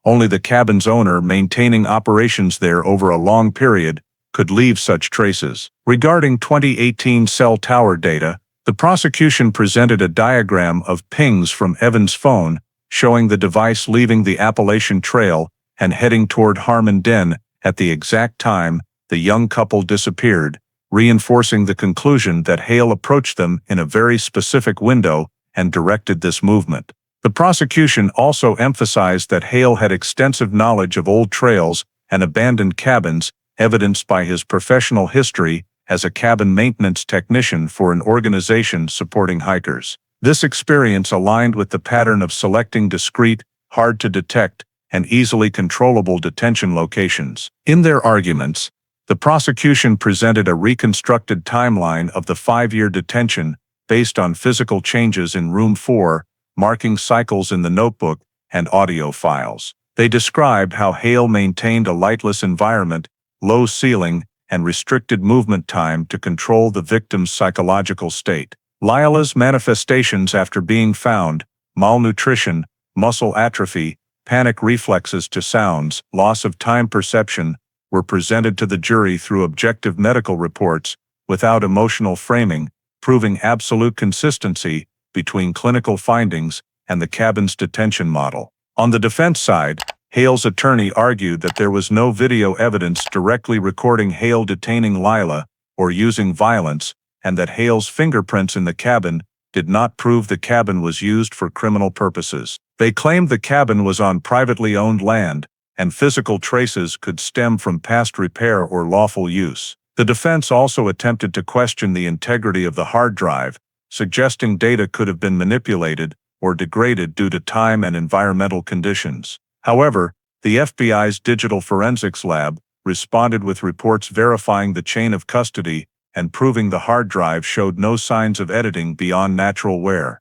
Only the cabin's owner, maintaining operations there over a long period, could leave such traces. Regarding 2018 cell tower data, the prosecution presented a diagram of pings from Evan's phone, showing the device leaving the Appalachian Trail and heading toward Harmon Den at the exact time the young couple disappeared, reinforcing the conclusion that Hale approached them in a very specific window and directed this movement. The prosecution also emphasized that Hale had extensive knowledge of old trails and abandoned cabins, evidenced by his professional history as a cabin maintenance technician for an organization supporting hikers. This experience aligned with the pattern of selecting discreet, hard-to-detect, and easily controllable detention locations. In their arguments, the prosecution presented a reconstructed timeline of the 5-year detention based on physical changes in Room 4, marking cycles in the notebook, and audio files. They described how Hale maintained a lightless environment, low ceiling, and restricted movement time to control the victim's psychological state. Lila's manifestations after being found, malnutrition, muscle atrophy, panic reflexes to sounds, loss of time perception, were presented to the jury through objective medical reports, without emotional framing, proving absolute consistency between clinical findings and the cabin's detention model. On the defense side, Hale's attorney argued that there was no video evidence directly recording Hale detaining Lila or using violence, and that Hale's fingerprints in the cabin did not prove the cabin was used for criminal purposes. They claimed the cabin was on privately owned land, and physical traces could stem from past repair or lawful use. The defense also attempted to question the integrity of the hard drive, suggesting data could have been manipulated or degraded due to time and environmental conditions. However, the FBI's Digital Forensics Lab responded with reports verifying the chain of custody and proving the hard drive showed no signs of editing beyond natural wear.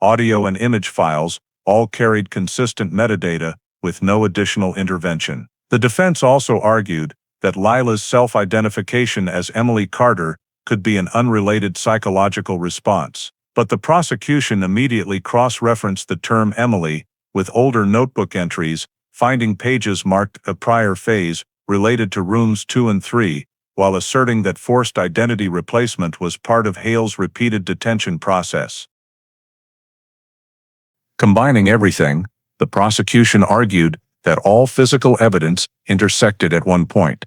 Audio and image files all carried consistent metadata with no additional intervention. The defense also argued that Lila's self-identification as Emily Carter could be an unrelated psychological response, but the prosecution immediately cross-referenced the term Emily with older notebook entries, finding pages marked a prior phase related to rooms 2 and 3, while asserting that forced identity replacement was part of Hale's repeated detention process. Combining everything, the prosecution argued that all physical evidence intersected at one point.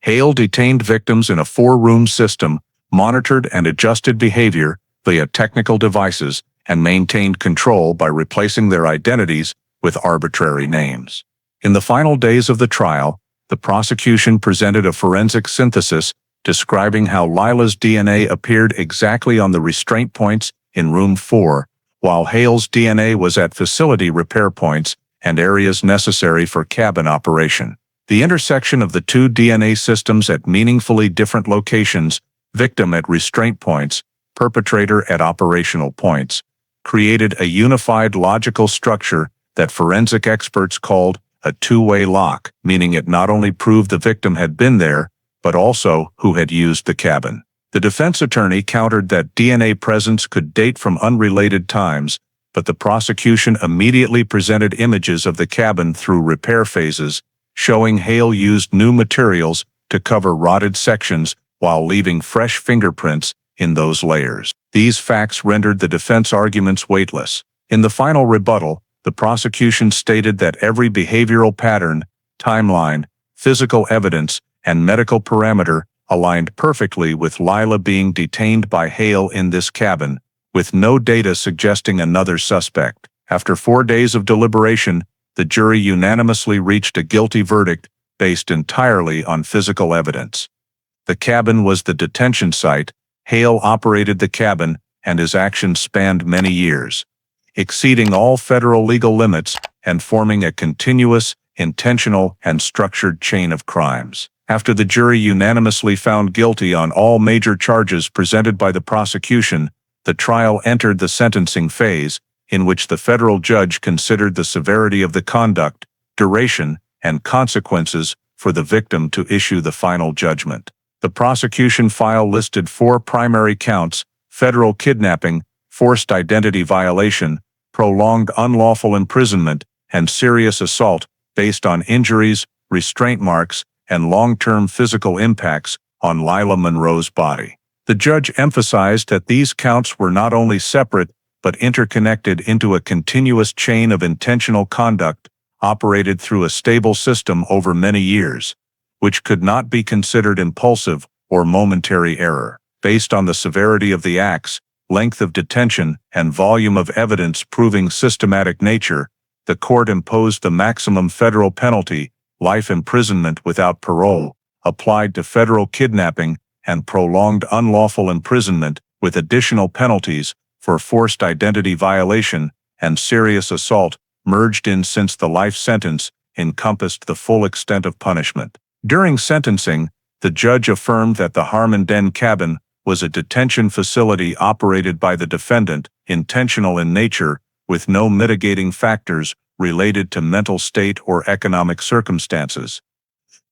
Hale detained victims in a 4-room system, monitored and adjusted behavior via technical devices, and maintained control by replacing their identities with arbitrary names. In the final days of the trial, the prosecution presented a forensic synthesis describing how Lila's DNA appeared exactly on the restraint points in Room 4, while Hale's DNA was at facility repair points and areas necessary for cabin operation. The intersection of the two DNA systems at meaningfully different locations, victim at restraint points, perpetrator at operational points, created a unified logical structure that forensic experts called a two-way lock, meaning it not only proved the victim had been there, but also who had used the cabin. The defense attorney countered that DNA presence could date from unrelated times, but the prosecution immediately presented images of the cabin through repair phases, showing Hale used new materials to cover rotted sections while leaving fresh fingerprints in those layers. These facts rendered the defense arguments weightless. In the final rebuttal, the prosecution stated that every behavioral pattern, timeline, physical evidence, and medical parameter aligned perfectly with Lila being detained by Hale in this cabin, with no data suggesting another suspect. After 4 days of deliberation, the jury unanimously reached a guilty verdict based entirely on physical evidence. The cabin was the detention site, Hale operated the cabin, and his actions spanned many years, exceeding all federal legal limits and forming a continuous, intentional, and structured chain of crimes. After the jury unanimously found guilty on all major charges presented by the prosecution, the trial entered the sentencing phase, in which the federal judge considered the severity of the conduct, duration, and consequences for the victim to issue the final judgment. The prosecution file listed 4 primary counts: federal kidnapping, forced identity violation, prolonged unlawful imprisonment, and serious assault, based on injuries, restraint marks, and long-term physical impacts on Lila Monroe's body. The judge emphasized that these counts were not only separate, but interconnected into a continuous chain of intentional conduct operated through a stable system over many years, which could not be considered impulsive or momentary error. Based on the severity of the acts, length of detention, and volume of evidence proving systematic nature, the court imposed the maximum federal penalty, life imprisonment without parole, applied to federal kidnapping and prolonged unlawful imprisonment, with additional penalties for forced identity violation and serious assault merged in, since the life sentence encompassed the full extent of punishment. During sentencing, the judge affirmed that the Harmon Den cabin was a detention facility operated by the defendant, intentional in nature, with no mitigating factors related to mental state or economic circumstances.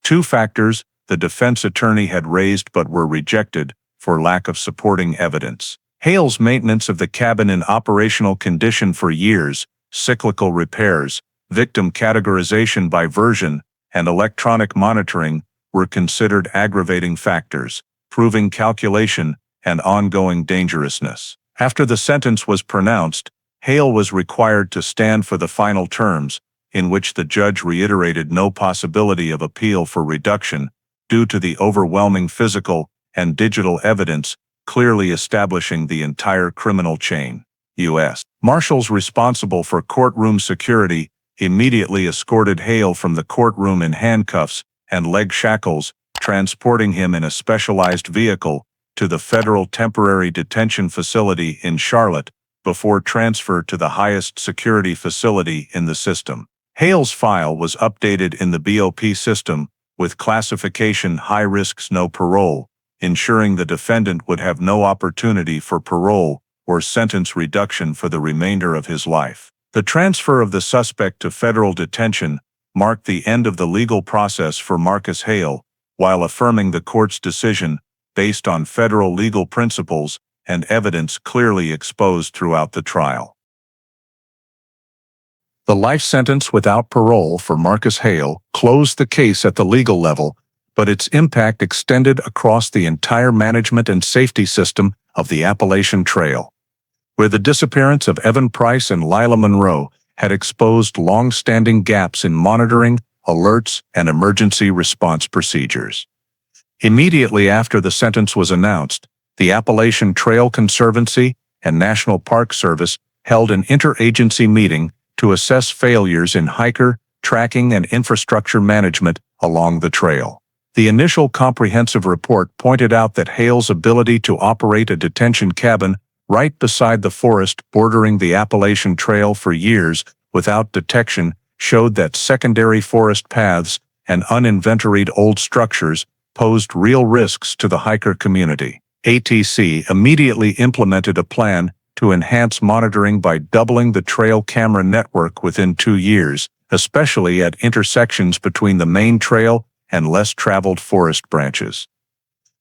2 factors the defense attorney had raised but were rejected for lack of supporting evidence: Hale's maintenance of the cabin in operational condition for years, cyclical repairs, victim categorization by version, and electronic monitoring were considered aggravating factors, proving calculation and ongoing dangerousness. After the sentence was pronounced, Hale was required to stand for the final terms, in which the judge reiterated no possibility of appeal for reduction, due to the overwhelming physical and digital evidence clearly establishing the entire criminal chain. U.S. Marshals responsible for courtroom security immediately escorted Hale from the courtroom in handcuffs and leg shackles, transporting him in a specialized vehicle to the federal temporary detention facility in Charlotte before transfer to the highest security facility in the system. Hale's file was updated in the BOP system with classification high risks no parole, ensuring the defendant would have no opportunity for parole or sentence reduction for the remainder of his life. The transfer of the suspect to federal detention marked the end of the legal process for Marcus Hale, while affirming the court's decision based on federal legal principles and evidence clearly exposed throughout the trial. The life sentence without parole for Marcus Hale closed the case at the legal level, but its impact extended across the entire management and safety system of the Appalachian Trail, where the disappearance of Evan Price and Lila Monroe had exposed long-standing gaps in monitoring, alerts, and emergency response procedures. Immediately after the sentence was announced, the Appalachian Trail Conservancy and National Park Service held an interagency meeting to assess failures in hiker, tracking, and infrastructure management along the trail. The initial comprehensive report pointed out that Hale's ability to operate a detention cabin right beside the forest bordering the Appalachian Trail for years without detection showed that secondary forest paths and uninventoried old structures posed real risks to the hiker community. ATC immediately implemented a plan to to enhance monitoring by doubling the trail camera network within 2 years, especially at intersections between the main trail and less traveled forest branches.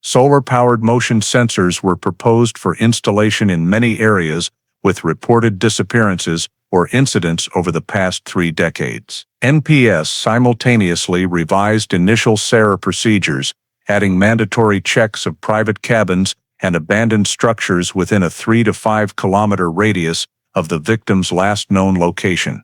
Solar-powered motion sensors were proposed for installation in many areas, with reported disappearances or incidents over the past 3 decades. NPS simultaneously revised initial SARA procedures, adding mandatory checks of private cabins and abandoned structures within a 3 to 5 kilometer radius of the victim's last known location,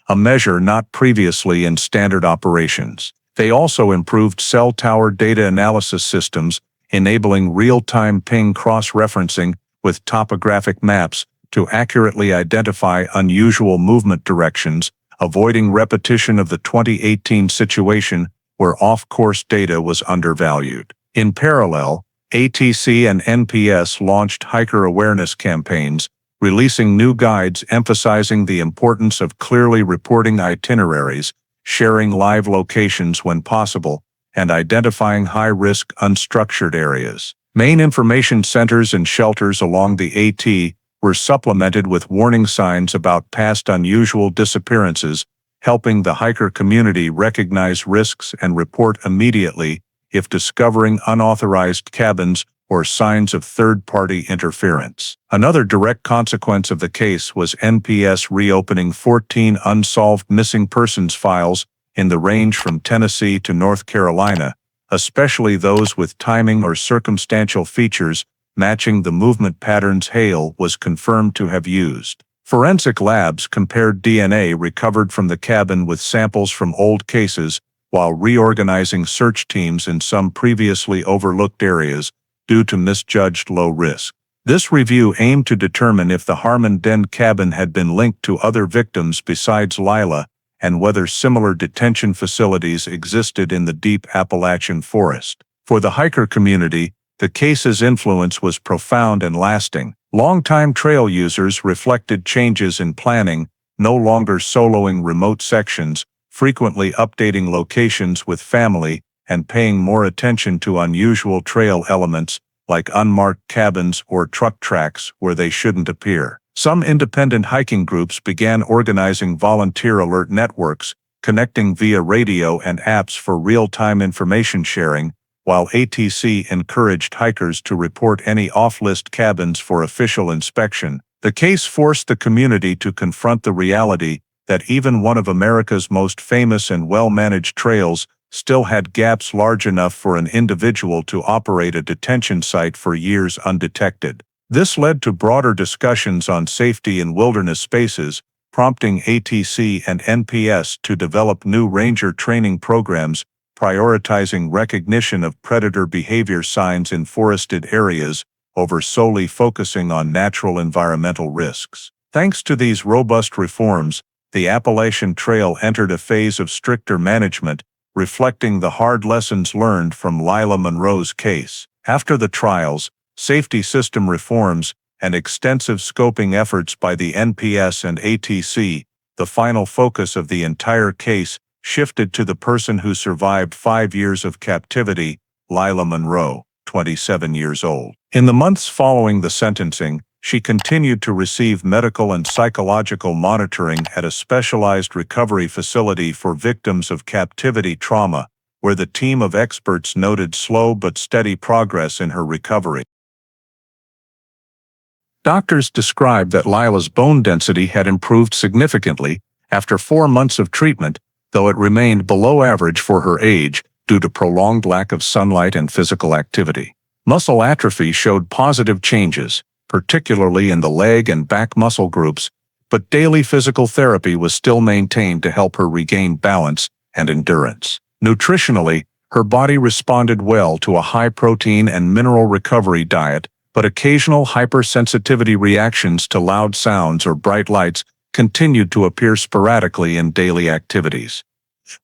a measure not previously in standard operations. They also improved cell tower data analysis systems, enabling real-time ping cross-referencing with topographic maps to accurately identify unusual movement directions, avoiding repetition of the 2018 situation where off-course data was undervalued. In parallel, ATC and NPS launched hiker awareness campaigns, releasing new guides emphasizing the importance of clearly reporting itineraries, sharing live locations when possible, and identifying high-risk unstructured areas. Main information centers and shelters along the AT were supplemented with warning signs about past unusual disappearances, helping the hiker community recognize risks and report immediately if discovering unauthorized cabins or signs of third-party interference. Another direct consequence of the case was NPS reopening 14 unsolved missing persons files in the range from Tennessee to North Carolina, especially those with timing or circumstantial features matching the movement patterns Hale was confirmed to have used. Forensic labs compared DNA recovered from the cabin with samples from old cases, while reorganizing search teams in some previously overlooked areas due to misjudged low risk. This review aimed to determine if the Harmon Den cabin had been linked to other victims besides Lila, and whether similar detention facilities existed in the deep Appalachian forest. For the hiker community, the case's influence was profound and lasting. Longtime trail users reflected changes in planning, no longer soloing remote sections, frequently updating locations with family, and paying more attention to unusual trail elements like unmarked cabins or truck tracks where they shouldn't appear. Some independent hiking groups began organizing volunteer alert networks, connecting via radio and apps for real-time information sharing, while ATC encouraged hikers to report any off-list cabins for official inspection. The case forced the community to confront the reality that even one of America's most famous and well-managed trails still had gaps large enough for an individual to operate a detention site for years undetected. This led to broader discussions on safety in wilderness spaces, prompting ATC and NPS to develop new ranger training programs prioritizing recognition of predator behavior signs in forested areas over solely focusing on natural environmental risks. Thanks to these robust reforms, the Appalachian Trail entered a phase of stricter management, reflecting the hard lessons learned from Lila Monroe's case. After the trials, safety system reforms, and extensive scoping efforts by the NPS and ATC, the final focus of the entire case shifted to the person who survived 5 years of captivity, Lila Monroe, 27 years old. In the months following the sentencing, she continued to receive medical and psychological monitoring at a specialized recovery facility for victims of captivity trauma, where the team of experts noted slow but steady progress in her recovery. Doctors described that Lila's bone density had improved significantly after 4 months of treatment, though it remained below average for her age due to prolonged lack of sunlight and physical activity. Muscle atrophy showed positive changes, particularly in the leg and back muscle groups, but daily physical therapy was still maintained to help her regain balance and endurance. Nutritionally, her body responded well to a high-protein and mineral recovery diet, but occasional hypersensitivity reactions to loud sounds or bright lights continued to appear sporadically in daily activities,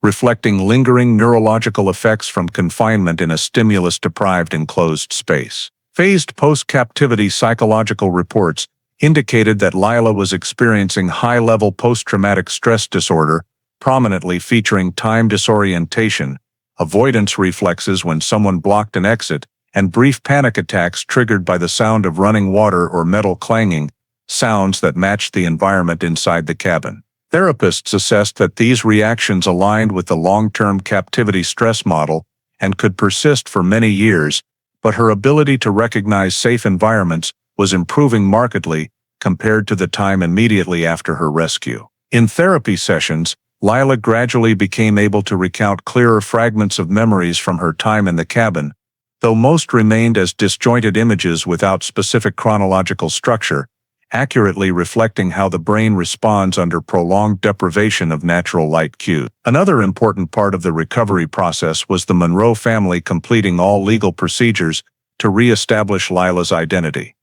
reflecting lingering neurological effects from confinement in a stimulus-deprived enclosed space. Phased post-captivity psychological reports indicated that Lila was experiencing high-level post-traumatic stress disorder, prominently featuring time disorientation, avoidance reflexes when someone blocked an exit, and brief panic attacks triggered by the sound of running water or metal clanging, sounds that matched the environment inside the cabin. Therapists assessed that these reactions aligned with the long-term captivity stress model and could persist for many years, but her ability to recognize safe environments was improving markedly compared to the time immediately after her rescue. In therapy sessions, Lila gradually became able to recount clearer fragments of memories from her time in the cabin, though most remained as disjointed images without specific chronological structure, accurately reflecting how the brain responds under prolonged deprivation of natural light cues. Another important part of the recovery process was the Monroe family completing all legal procedures to re-establish Lila's identity.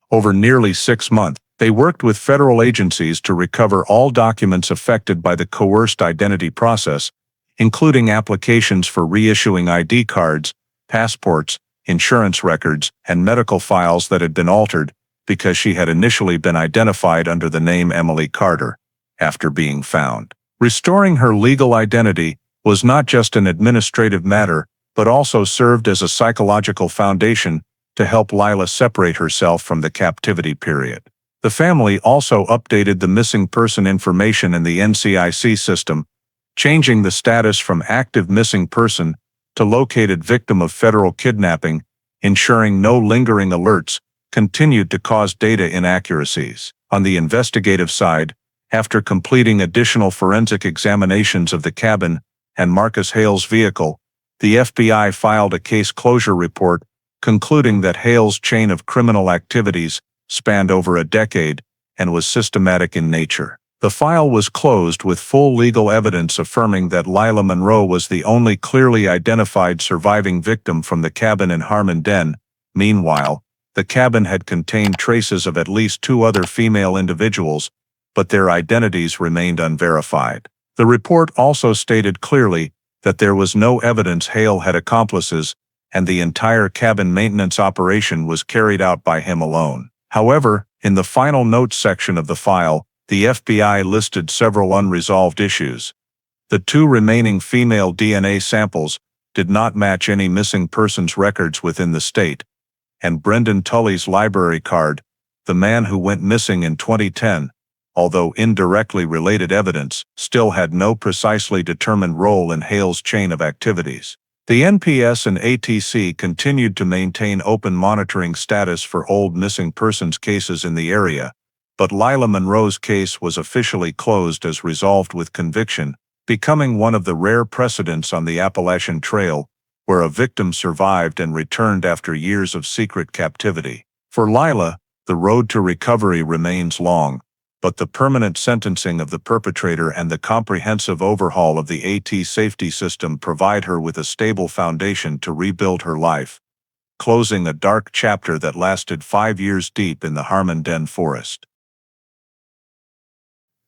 Over nearly 6 months, they worked with federal agencies to recover all documents affected by the coerced identity process, including applications for reissuing ID cards, passports, insurance records, and medical files that had been altered because she had initially been identified under the name Emily Carter after being found. Restoring her legal identity was not just an administrative matter, but also served as a psychological foundation to help Lila separate herself from the captivity period. The family also updated the missing person information in the NCIC system, changing the status from active missing person to located victim of federal kidnapping, ensuring no lingering alerts continued to cause data inaccuracies. On the investigative side, after completing additional forensic examinations of the cabin and Marcus Hale's vehicle, the FBI filed a case closure report concluding that Hale's chain of criminal activities spanned over a decade and was systematic in nature. The file was closed with full legal evidence affirming that Lila Monroe was the only clearly identified surviving victim from the cabin in Harmon Den. Meanwhile, the cabin had contained traces of at least 2 other female individuals, but their identities remained unverified. The report also stated clearly that there was no evidence Hale had accomplices, and the entire cabin maintenance operation was carried out by him alone. However, in the final notes section of the file, the FBI listed several unresolved issues. The 2 remaining female DNA samples did not match any missing persons records within the state, and Brendan Tully's library card, the man who went missing in 2010, although indirectly related evidence, still had no precisely determined role in Hale's chain of activities. The NPS and ATC continued to maintain open monitoring status for old missing persons cases in the area, but Lila Monroe's case was officially closed as resolved with conviction, becoming one of the rare precedents on the Appalachian Trail where a victim survived and returned after years of secret captivity. For Lila, the road to recovery remains long, but the permanent sentencing of the perpetrator and the comprehensive overhaul of the AT safety system provide her with a stable foundation to rebuild her life, closing a dark chapter that lasted 5 years deep in the Harmon Den forest.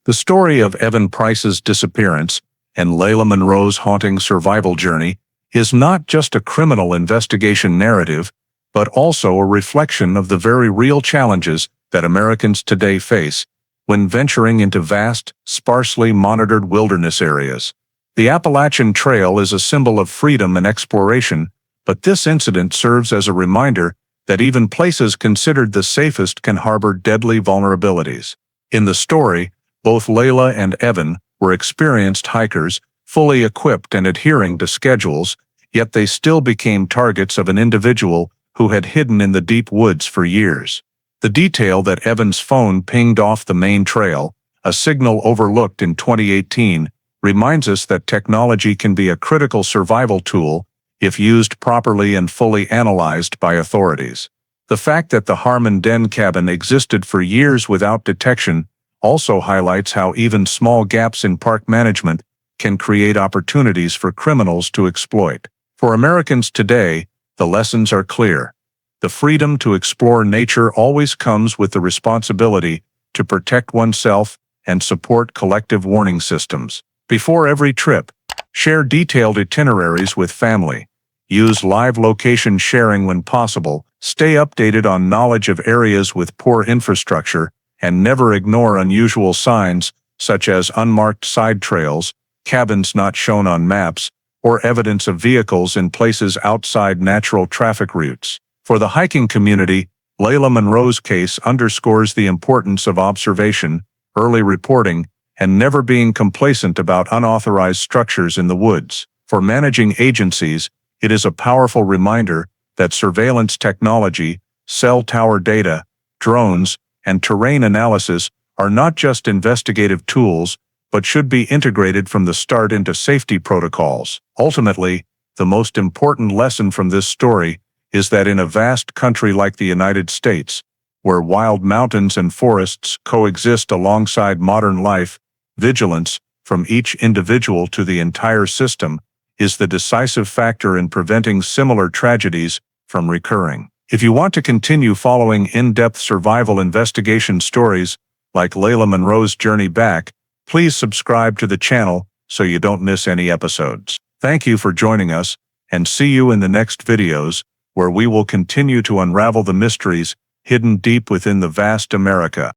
The story of Evan Price's disappearance and Lila Monroe's haunting survival journey is not just a criminal investigation narrative, but also a reflection of the very real challenges that Americans today face when venturing into vast, sparsely monitored wilderness areas. The Appalachian Trail is a symbol of freedom and exploration, but this incident serves as a reminder that even places considered the safest can harbor deadly vulnerabilities. In the story, both Lila and Evan were experienced hikers, fully equipped and adhering to schedules, yet they still became targets of an individual who had hidden in the deep woods for years. The detail that Evan's phone pinged off the main trail, a signal overlooked in 2018, reminds us that technology can be a critical survival tool if used properly and fully analyzed by authorities. The fact that the Harmon Den cabin existed for years without detection also highlights how even small gaps in park management can create opportunities for criminals to exploit. For Americans today, the lessons are clear. The freedom to explore nature always comes with the responsibility to protect oneself and support collective warning systems. Before every trip, share detailed itineraries with family. Use live location sharing when possible. Stay updated on knowledge of areas with poor infrastructure, and never ignore unusual signs such as unmarked side trails, cabins not shown on maps, or evidence of vehicles in places outside natural traffic routes. For the hiking community, Lila Monroe's case underscores the importance of observation, early reporting, and never being complacent about unauthorized structures in the woods. For managing agencies, it is a powerful reminder that surveillance technology, cell tower data, drones, and terrain analysis are not just investigative tools, but should be integrated from the start into safety protocols. Ultimately, the most important lesson from this story is that in a vast country like the United States, where wild mountains and forests coexist alongside modern life, vigilance, from each individual to the entire system, is the decisive factor in preventing similar tragedies from recurring. If you want to continue following in-depth survival investigation stories like Lila Monroe's journey back, please subscribe to the channel so you don't miss any episodes. Thank you for joining us, and see you in the next videos, where we will continue to unravel the mysteries hidden deep within the vast America.